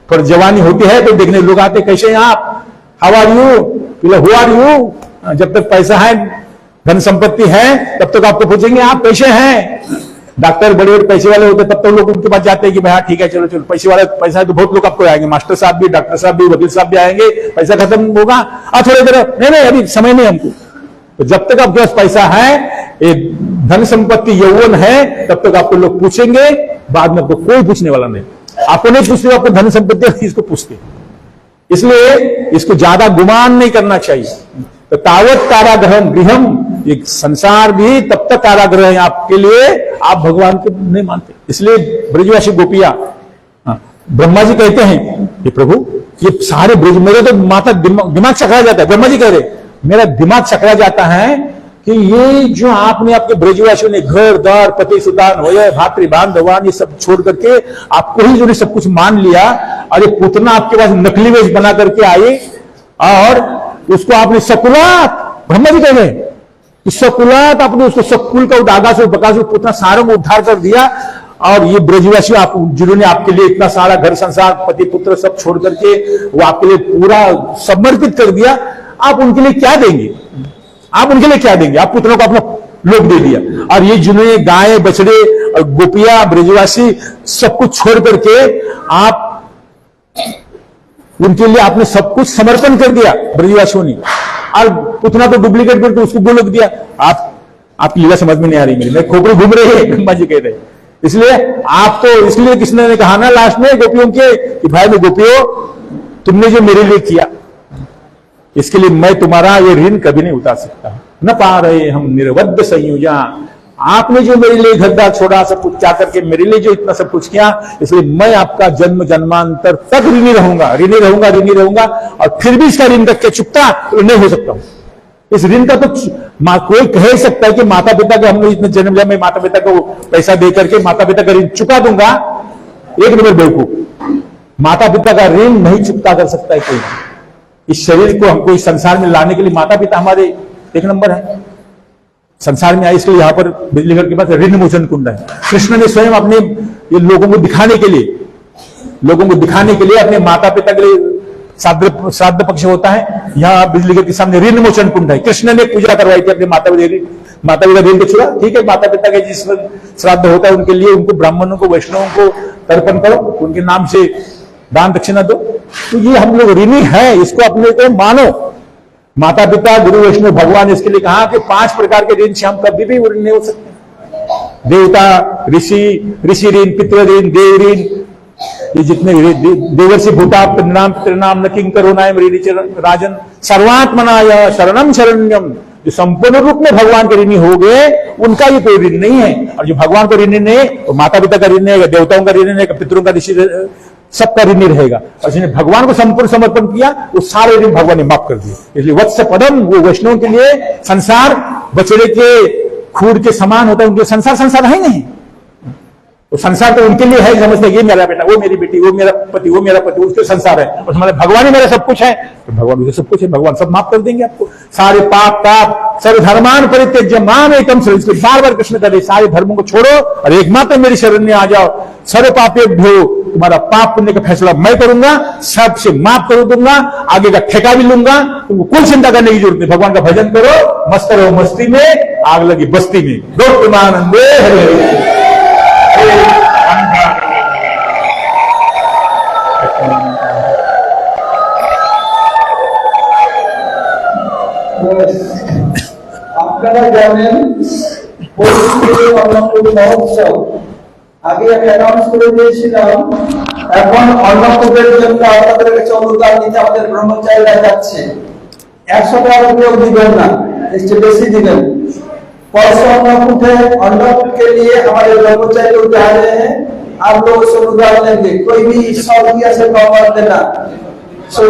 पर जवानी होती है तो देखने लोग आते, कैसे हैं आप, how are you, who are you. जब तक पैसा है, धन संपत्ति है, तब तक आपको पूछेंगे आप कैसे हैं। डॉक्टर बड़े बड़े पैसे वाले होते तब तो लोग उनके पास जाते हैं कि भाई हाँ ठीक है चलो चलो, पैसे वाले पैसा है तो बहुत लोग आपको आएंगे, मास्टर साहब भी, डॉक्टर साहब भी, वकील साहब भी आएंगे, पैसा खत्म होगा थोड़ी देर, नहीं अभी समय नहीं हमको। तो जब तक आपके पास पैसा है, धन संपत्ति यौवन है, तब तक आपको लोग पूछेंगे, बाद में आपको कोई पूछने वाला नहीं। आपको नहीं पूछते, आपको धन संपत्ति इसको पूछते। इसलिए इसको ज्यादा गुमान नहीं करना चाहिए। तो तावत कारागृहम गृहम, एक संसार भी तब तक कारागृह है आपके लिए, आप भगवान को नहीं मानते। इसलिए ब्रजवासी गोपियां, ब्रह्मा जी कहते हैं कि प्रभु ये सारे ब्रज, मेरे तो माता दिमाग चकरा जाता है। ब्रह्मा जी कह रहे मेरा दिमाग चकरा जाता है कि ये जो आपने आपके ब्रजवासियों ने घर द्वार पति सुतान हो भातृ बांधवान ये सब छोड़ करके आपको ही जो ने सब कुछ मान लिया, और ये पुतना आपके पास नकली वेश बना करके आए और उसको आपने सकुलात, ब्रह्मा जी कह रहे कि सकुलात, आपने उसको सकुल का दागासुर बकासुर पुतना सारों को उद्धार कर दिया। और ये ब्रजवासी आप जिन्होंने आपके लिए इतना सारा घर संसार पति पुत्र सब छोड़ करके वो आपके लिए पूरा समर्पित कर दिया, आप उनके लिए क्या देंगे, आप उनके लिए क्या देंगे। आप पुत्रों को अपना लोक दे दिया, और ये जिन्होंने गाय बछड़े और गोपियां ब्रजवासी सब कुछ छोड़ करके आप उनके लिए आपने सब कुछ समर्पण कर दिया ब्रजवासियों ने, और पुतना तो डुप्लीकेट करके उसको गोलोक दिया। आपकी लीला समझ में नहीं आ रही मेरी, मैं खोपड़ी घूम रही है, ब्रह्मा जी कह रहे। इसलिए आप तो, इसलिए किसने ने कहा ना लास्ट में गोपियों के कि भाई मैं गोपियों, तुमने जो मेरे लिए किया इसके लिए मैं तुम्हारा ये ऋण कभी नहीं उतार सकता। न पा रहे हम निर्वद्ध संयोजा, आपने जो मेरे लिए घरदार छोड़ा, सब कुछ क्या करके मेरे लिए जो इतना सब कुछ किया, इसलिए मैं आपका जन्म जन्मांतर तक ऋणी रहूंगा, ऋणी रहूंगा, ऋणी रहूंगा। और फिर भी इसका ऋण का चुकता नहीं हो सकता हूं। इस ऋण का तो कोई कह सकता है कि माता पिता के हमने इतने जन्म लिया, मैं माता पिता को पैसा दे करके माता पिता का ऋण चुका दूंगा, एक नंबर बेवकूफ। माता पिता का ऋण नहीं चुकता कर सकता है कोई। इस शरीर को हमको इस संसार में लाने के लिए माता पिता हमारे एक नंबर है, संसार में आए। इसलिए यहां पर बिजलीगढ़ के पास ऋण मोचन कुंड है। कृष्ण ने स्वयं अपने ये लोगों को दिखाने के लिए अपने माता पिता के लिए श्राद्ध पक्ष होता है, यहाँ बिजलीगढ़ के सामने ऋण मोचन कुंड है। कृष्ण ने पूजा करवाई थी अपने माता पिता ऋण को छुड़ा, ठीक है, माता पिता के जिस श्राद्ध होता है उनके लिए उनको ब्राह्मणों को वैष्णवों को तर्पण करो, उनके नाम से दान दक्षिणा दो। तो ये हम लोग ऋणी है, इसको अपने को मानो। माता पिता गुरु वैष्णव भगवान इसके लिए कहा कि 5 प्रकार के ऋण से हम कभी भी ऋण नहीं हो सकते। देवता ऋषि ऋण, पितृ ऋण, देव ऋण, ये जितने देवर्षि भूता पितृनाम न किंकर राजन सर्वात्मनाय शरणम शरण्यम, जो संपूर्ण रूप में भगवान के ऋणी हो गए उनका ये कोई ऋण नहीं है। और जो भगवान को ऋणी नहीं, तो माता पिता का ऋण नहीं, देवताओं का ऋण नहीं, पितरों का ऋषि सबका ऋणी रहेगा। और जिसने भगवान को संपूर्ण समर्पण किया वो सारे ऋण भगवान ने माफ कर दिए। इसलिए वत्स पदम, वो वैष्णव के लिए संसार बछड़े के खूर के समान होता है, उनके संसार है ही नहीं। तो संसार तो उनके लिए है, समझते ये मेरा बेटा, वो मेरी बेटी, वो मेरा पति, वो मेरा पति, उसके संसार है। और हमारे भगवान ही मेरा सब कुछ है, तो भगवान मुझे सब कुछ है, भगवान सब माफ कर देंगे आपको। सारे पाप ताप सर्वधर्मान परित्यज्य माम एकम शरणं, इसलिए बार बार कृष्ण करे सारे धर्मों को छोड़ो और एकमात्र मेरी शरण में आ जाओ। सर्व पापेभ्यो, तुम्हारा पाप पुण्य का फैसला मैं करूंगा, सबसे माफ कर दूंगा, आगे का ठेका भी लूंगा, तुमको कोई चिंता करने की जरूरत नहीं। भगवान का भजन करो, मस्त रहो मस्ती में, आग लगी बस्ती में। गौतमानंदे हरे। আপনারা জানেন পরিস্থিতি অন্নকূট মহোৎসব আগে আমি অ্যানাউন্স করে দিয়েছিলাম, এখন অন্নকূটের জন্য আপনাদের কাছে অনুদান নিতে আমাদের ব্রহ্মচারীরা যাচ্ছে। 100 টাকা কেউ দিবেন না, একটু বেশি দিবেন। परसों अन्नकूट के लिए हमारे ब्रह्मचारी उधार हैं, आप लोग से उधार लेंगे, कोई भी 100 रुपया से कम मत देना। जो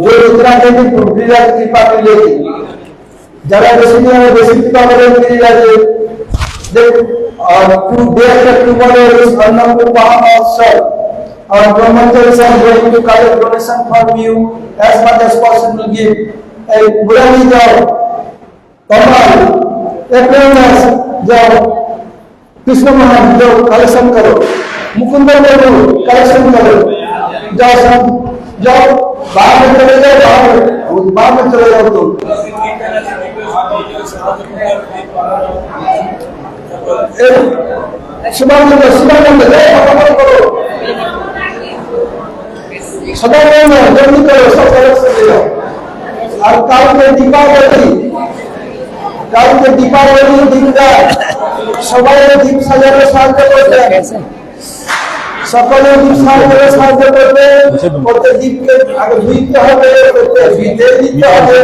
जितना देंगे पृथ्वीराज कृपा मिलेगी, जरा बेसी कृपा मिलेगी। और टुमारो इज अन्नकूट महोत्सव और ब्रह्मचारी सब going to collect donation from you as much as possible. Give Murari जाओ कमल एक जाओ, कृष्ण महान जाओ कलेक्शन करो, मुकुंद बाबू कलेक्शन करो, जाओ सब जाओ, बाहर में चले जाओ, बाहर में चले जाओ तुम। शिवानंद करो, सदानंद जल्दी करो, सब कलेक्शन ले जाओ। और काल के दीपावली दिन का সবাই দীপ সাজানোর সাহায্য করবেন, সকলে দীপ সাজানোর সাহায্য করবেন। প্রত্যেক দীপকে আগে ধুইতে হবে, তেল দিতে হবে,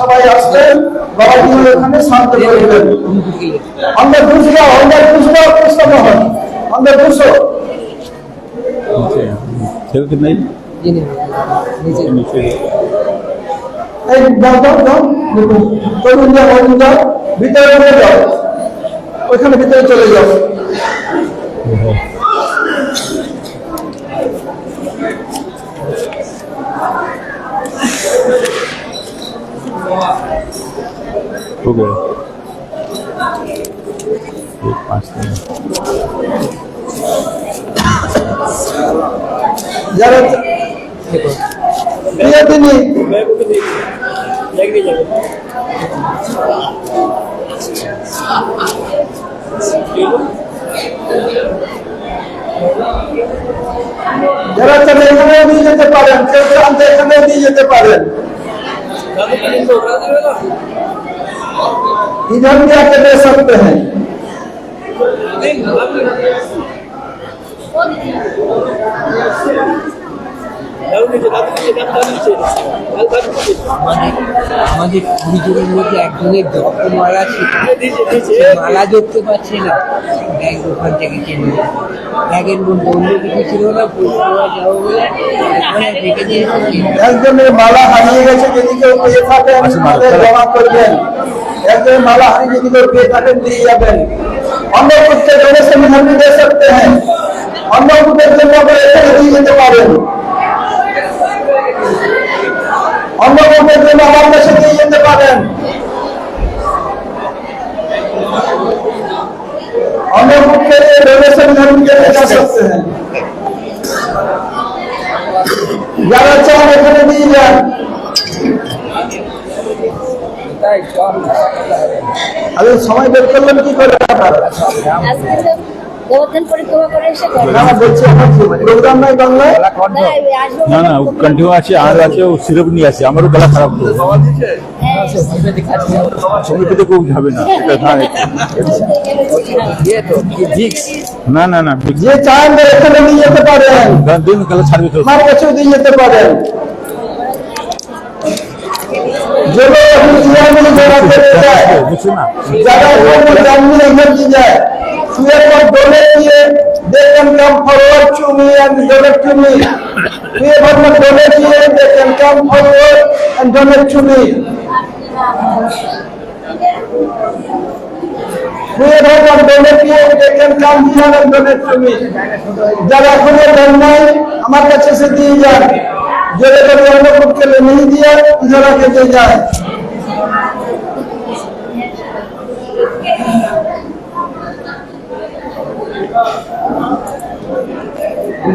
সবাই আসবেন, বাবাজি ওখানে সাহায্য করবেন। আমরা দুশো কৃষ্ণ মোহন আমরা 200 এই দাও তরুণ যাও, ভিতরে চলে যাও, ওইখানে ভিতরে চলে যাও। যারা প্রিয়দিনী যারা চান এখানেও দিয়ে যেতে পারেন, কেউ চান এখানেও দিয়ে যেতে পারেন। इधर भी आके दे सकते हैं। আমাদের গুরুজনের মধ্যে একজনের জপমালা ছিল, মালা ধরতে পারছে না, ব্যাগ ওখান থেকে কিনে ব্যাগের মধ্যে অন্য কিছু ছিল না, পরিষেবা যাওয়া বলে ওখানে রেখে দিয়েছে। একজনের মালা হারিয়ে গেছে, যদি কেউ পেয়ে থাকেন জমা করবেন। একজনের মালা হারিয়ে যদি কেউ পেয়ে থাকেন দিয়ে যাবেন। অন্নকূটকে ডোনেশন हम दे सकते हैं, অন্নকূটের জন্য এখানে দিয়ে যেতে পারেন। অন্নকূটের জন্য আমার কাছে দিয়ে যেতে পারেন। অন্নকূটকে ডোনেশন हम देने जा सकते हैं। যারা চান এখানে দিয়ে যান। আরে সময় বের করলেন কি করে আপনারা? গোবর্ধন পরিক্রমা করে এসে না বলছি প্রোগ্রাম নাই বাংলায়? না না কন্টিনিউ আছে, আর আছে ও সিরাপ নিয়ে আছে, আমারও গলা খারাপ তো সময় পেতে কেউ যাবে না। না না না যে চান এখানে নিয়ে যেতে পারেন, দিন গলা ছাড়বে তো, আমার কাছেও দিয়ে যেতে পারেন। যেগুলো জিয়ানি যারা করে যায়, বুঝছো না, যারা কোনো জাননি এনার্জি যায়, you have donate here, they can come forward to me and donate to me. We have not donate here, they can come forward and donate to me. We have not donate here, they can come here and donate to me. যারা এখনো দেন নাই আমার কাছে এসে দিয়ে যান। যেটা কবি অন্নকূটকে नहीं दिया इधर आके दे जाए।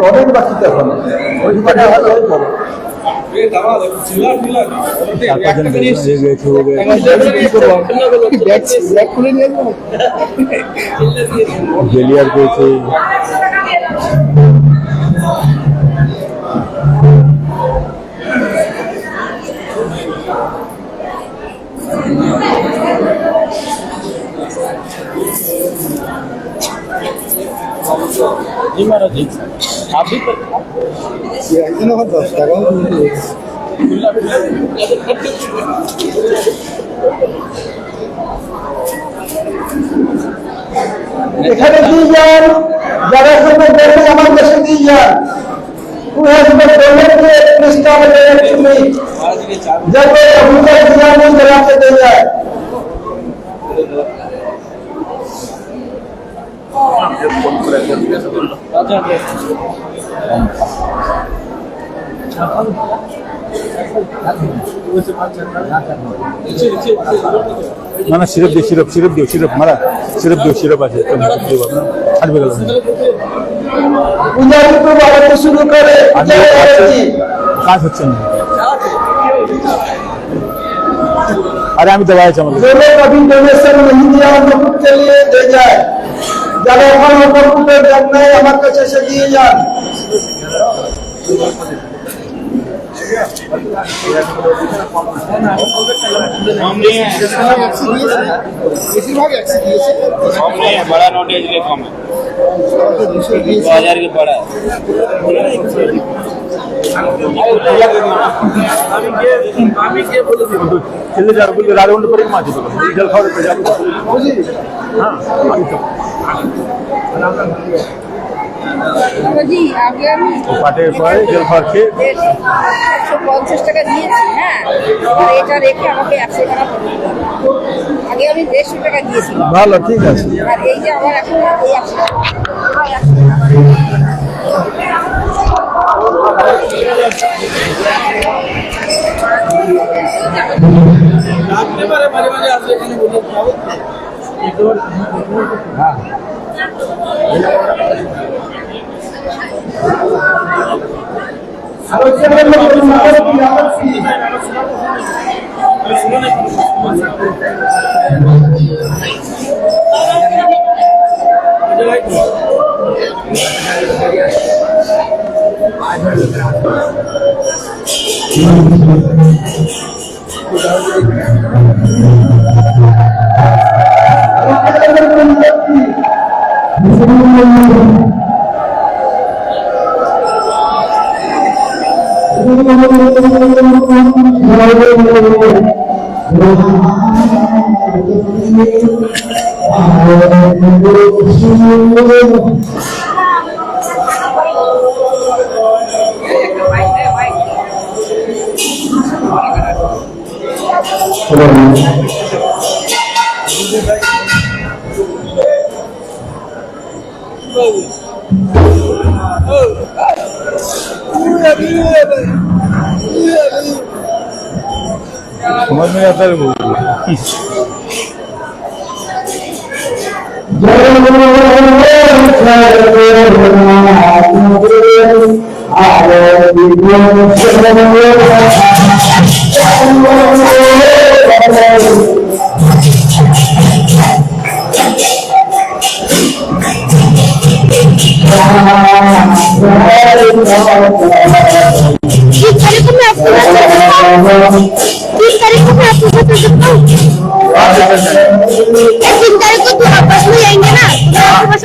অনেক বাকি তখন ওই টাকা ভালো হয়ে যাবে। জেলিয়ার পেয়েছে, जी महाराज जी आप भी এখানে দিয়ে যান, যারা এখানে দেখে আমার কাছে দিয়ে যান। Who has been donated, please come and donate to me. जब वो अबूजा दिया नहीं जला के दे जाए। না না সিরপ দিও সিরপ মারা সিরপ আছে হাঁটবে গেল পূজারি তো বাড়াতে শুরু করে কাজ হচ্ছে না अरे আমি दवाई चमक जो लोग अभी डोनेशन नहीं दिया उनको खुद के लिए दे जाए যারা ওখানে উপকূলে যান নাই আমার কাছে এসে দিয়ে যান बड़ा नोटेज के कम है 2000 के बड़ा चले जा रहे राउंड पर मार दो जल खाओ पे जा हां বাবাজি আগে আমি পাটে পরে জল খাওয়ার খেয়ে 150 টাকা দিয়েছি, হ্যাঁ, আর এটা রেখে আমাকে 100 টাকা পড়লো। আগে আমি 150 টাকা দিয়েছিলাম, ভালো ঠিক আছে আর এই যে আমার এখন ওই 100 টাকা। समझ में आता है वो तीन तारीख को मैं आपको बता सकता हूँ। 3 तारीख को तो आप बस में जाएंगे ना, तो आपको बस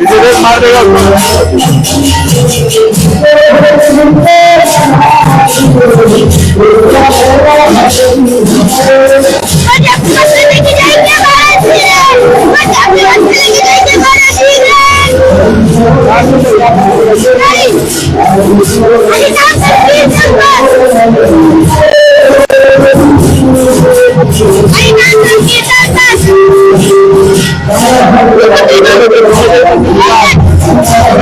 নিজেদের মার দেওয়া मुझे बस लेके जाएंगे बाहर से मुझे अपने बस लेके जाएंगे बाहर से नहीं अरे काम करती है सब अरे काम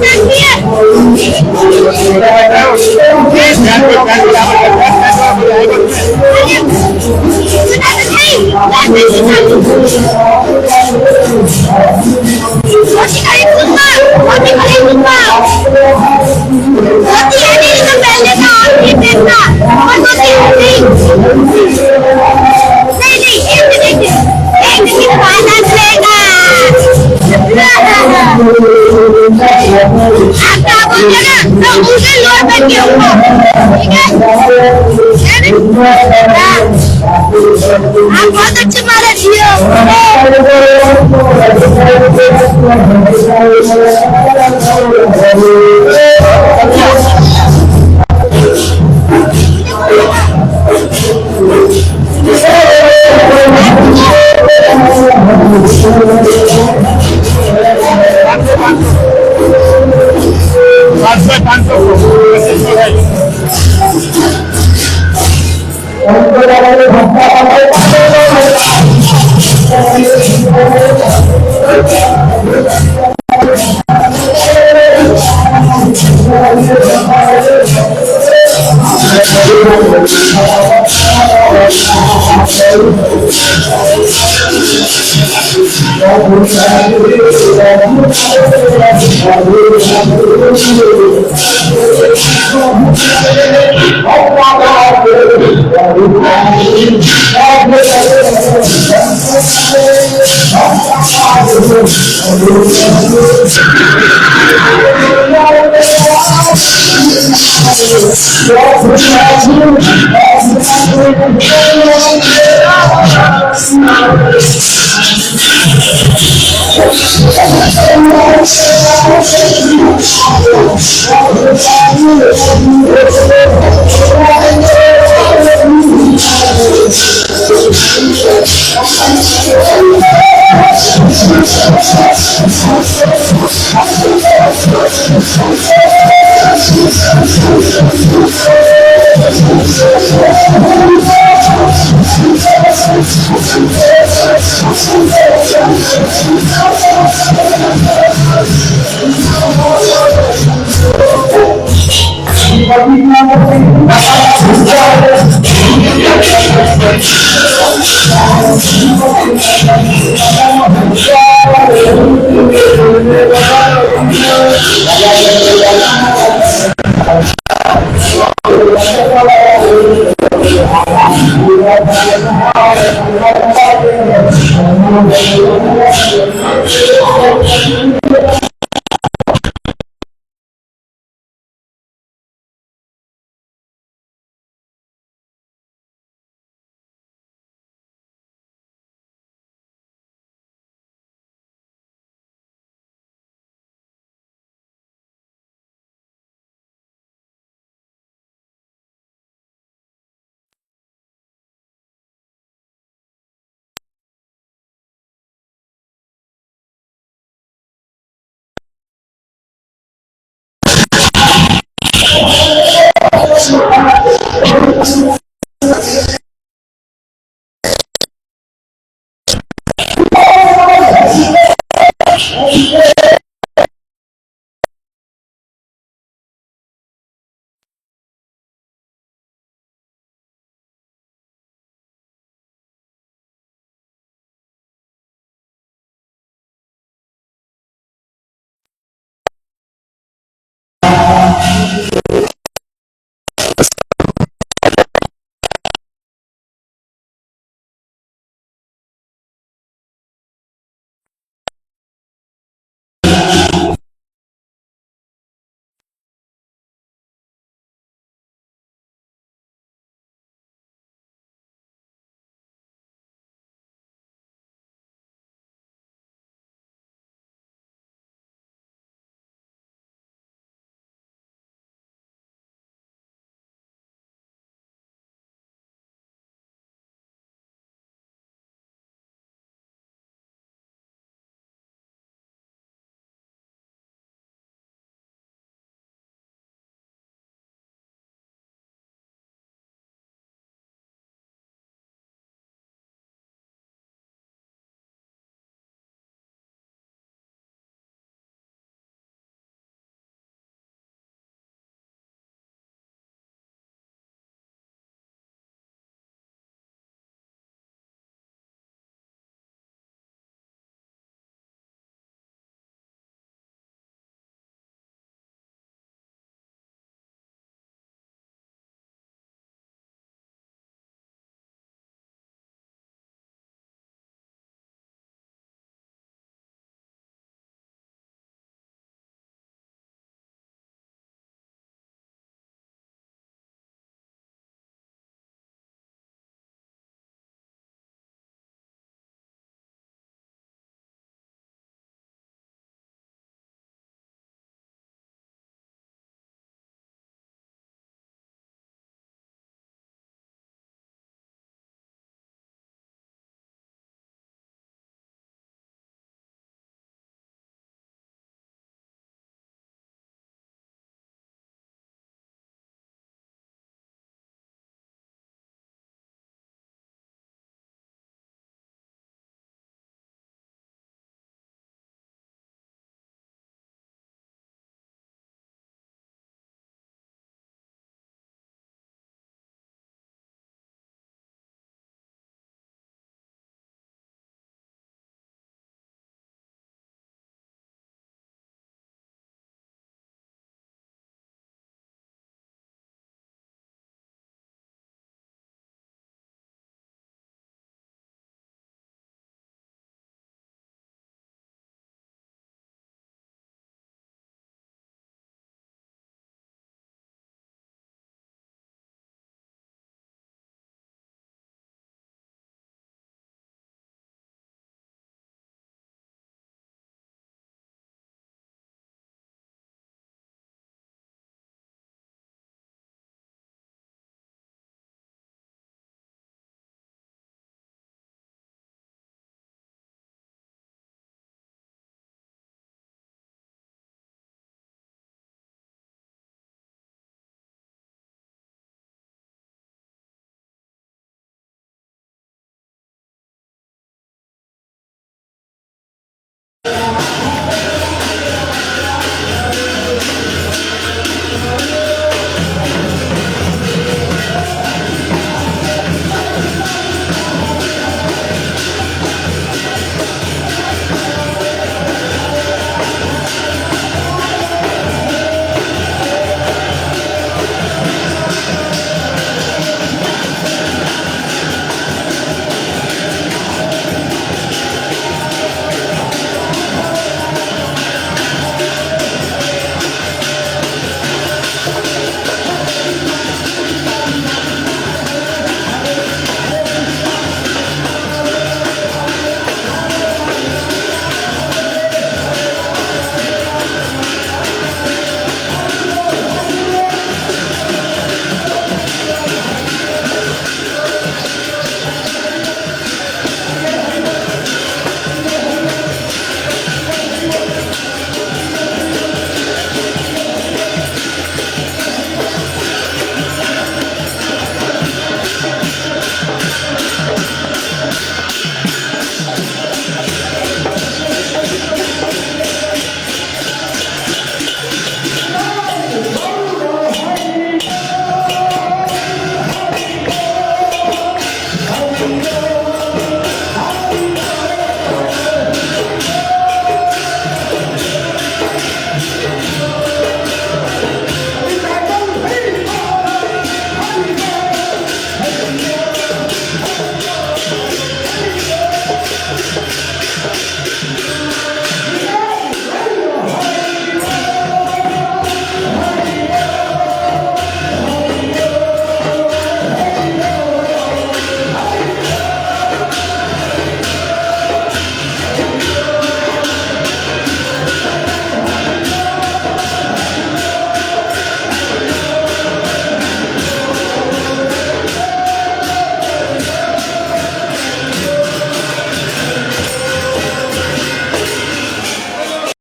करती है आप बहुत अच्छे मारे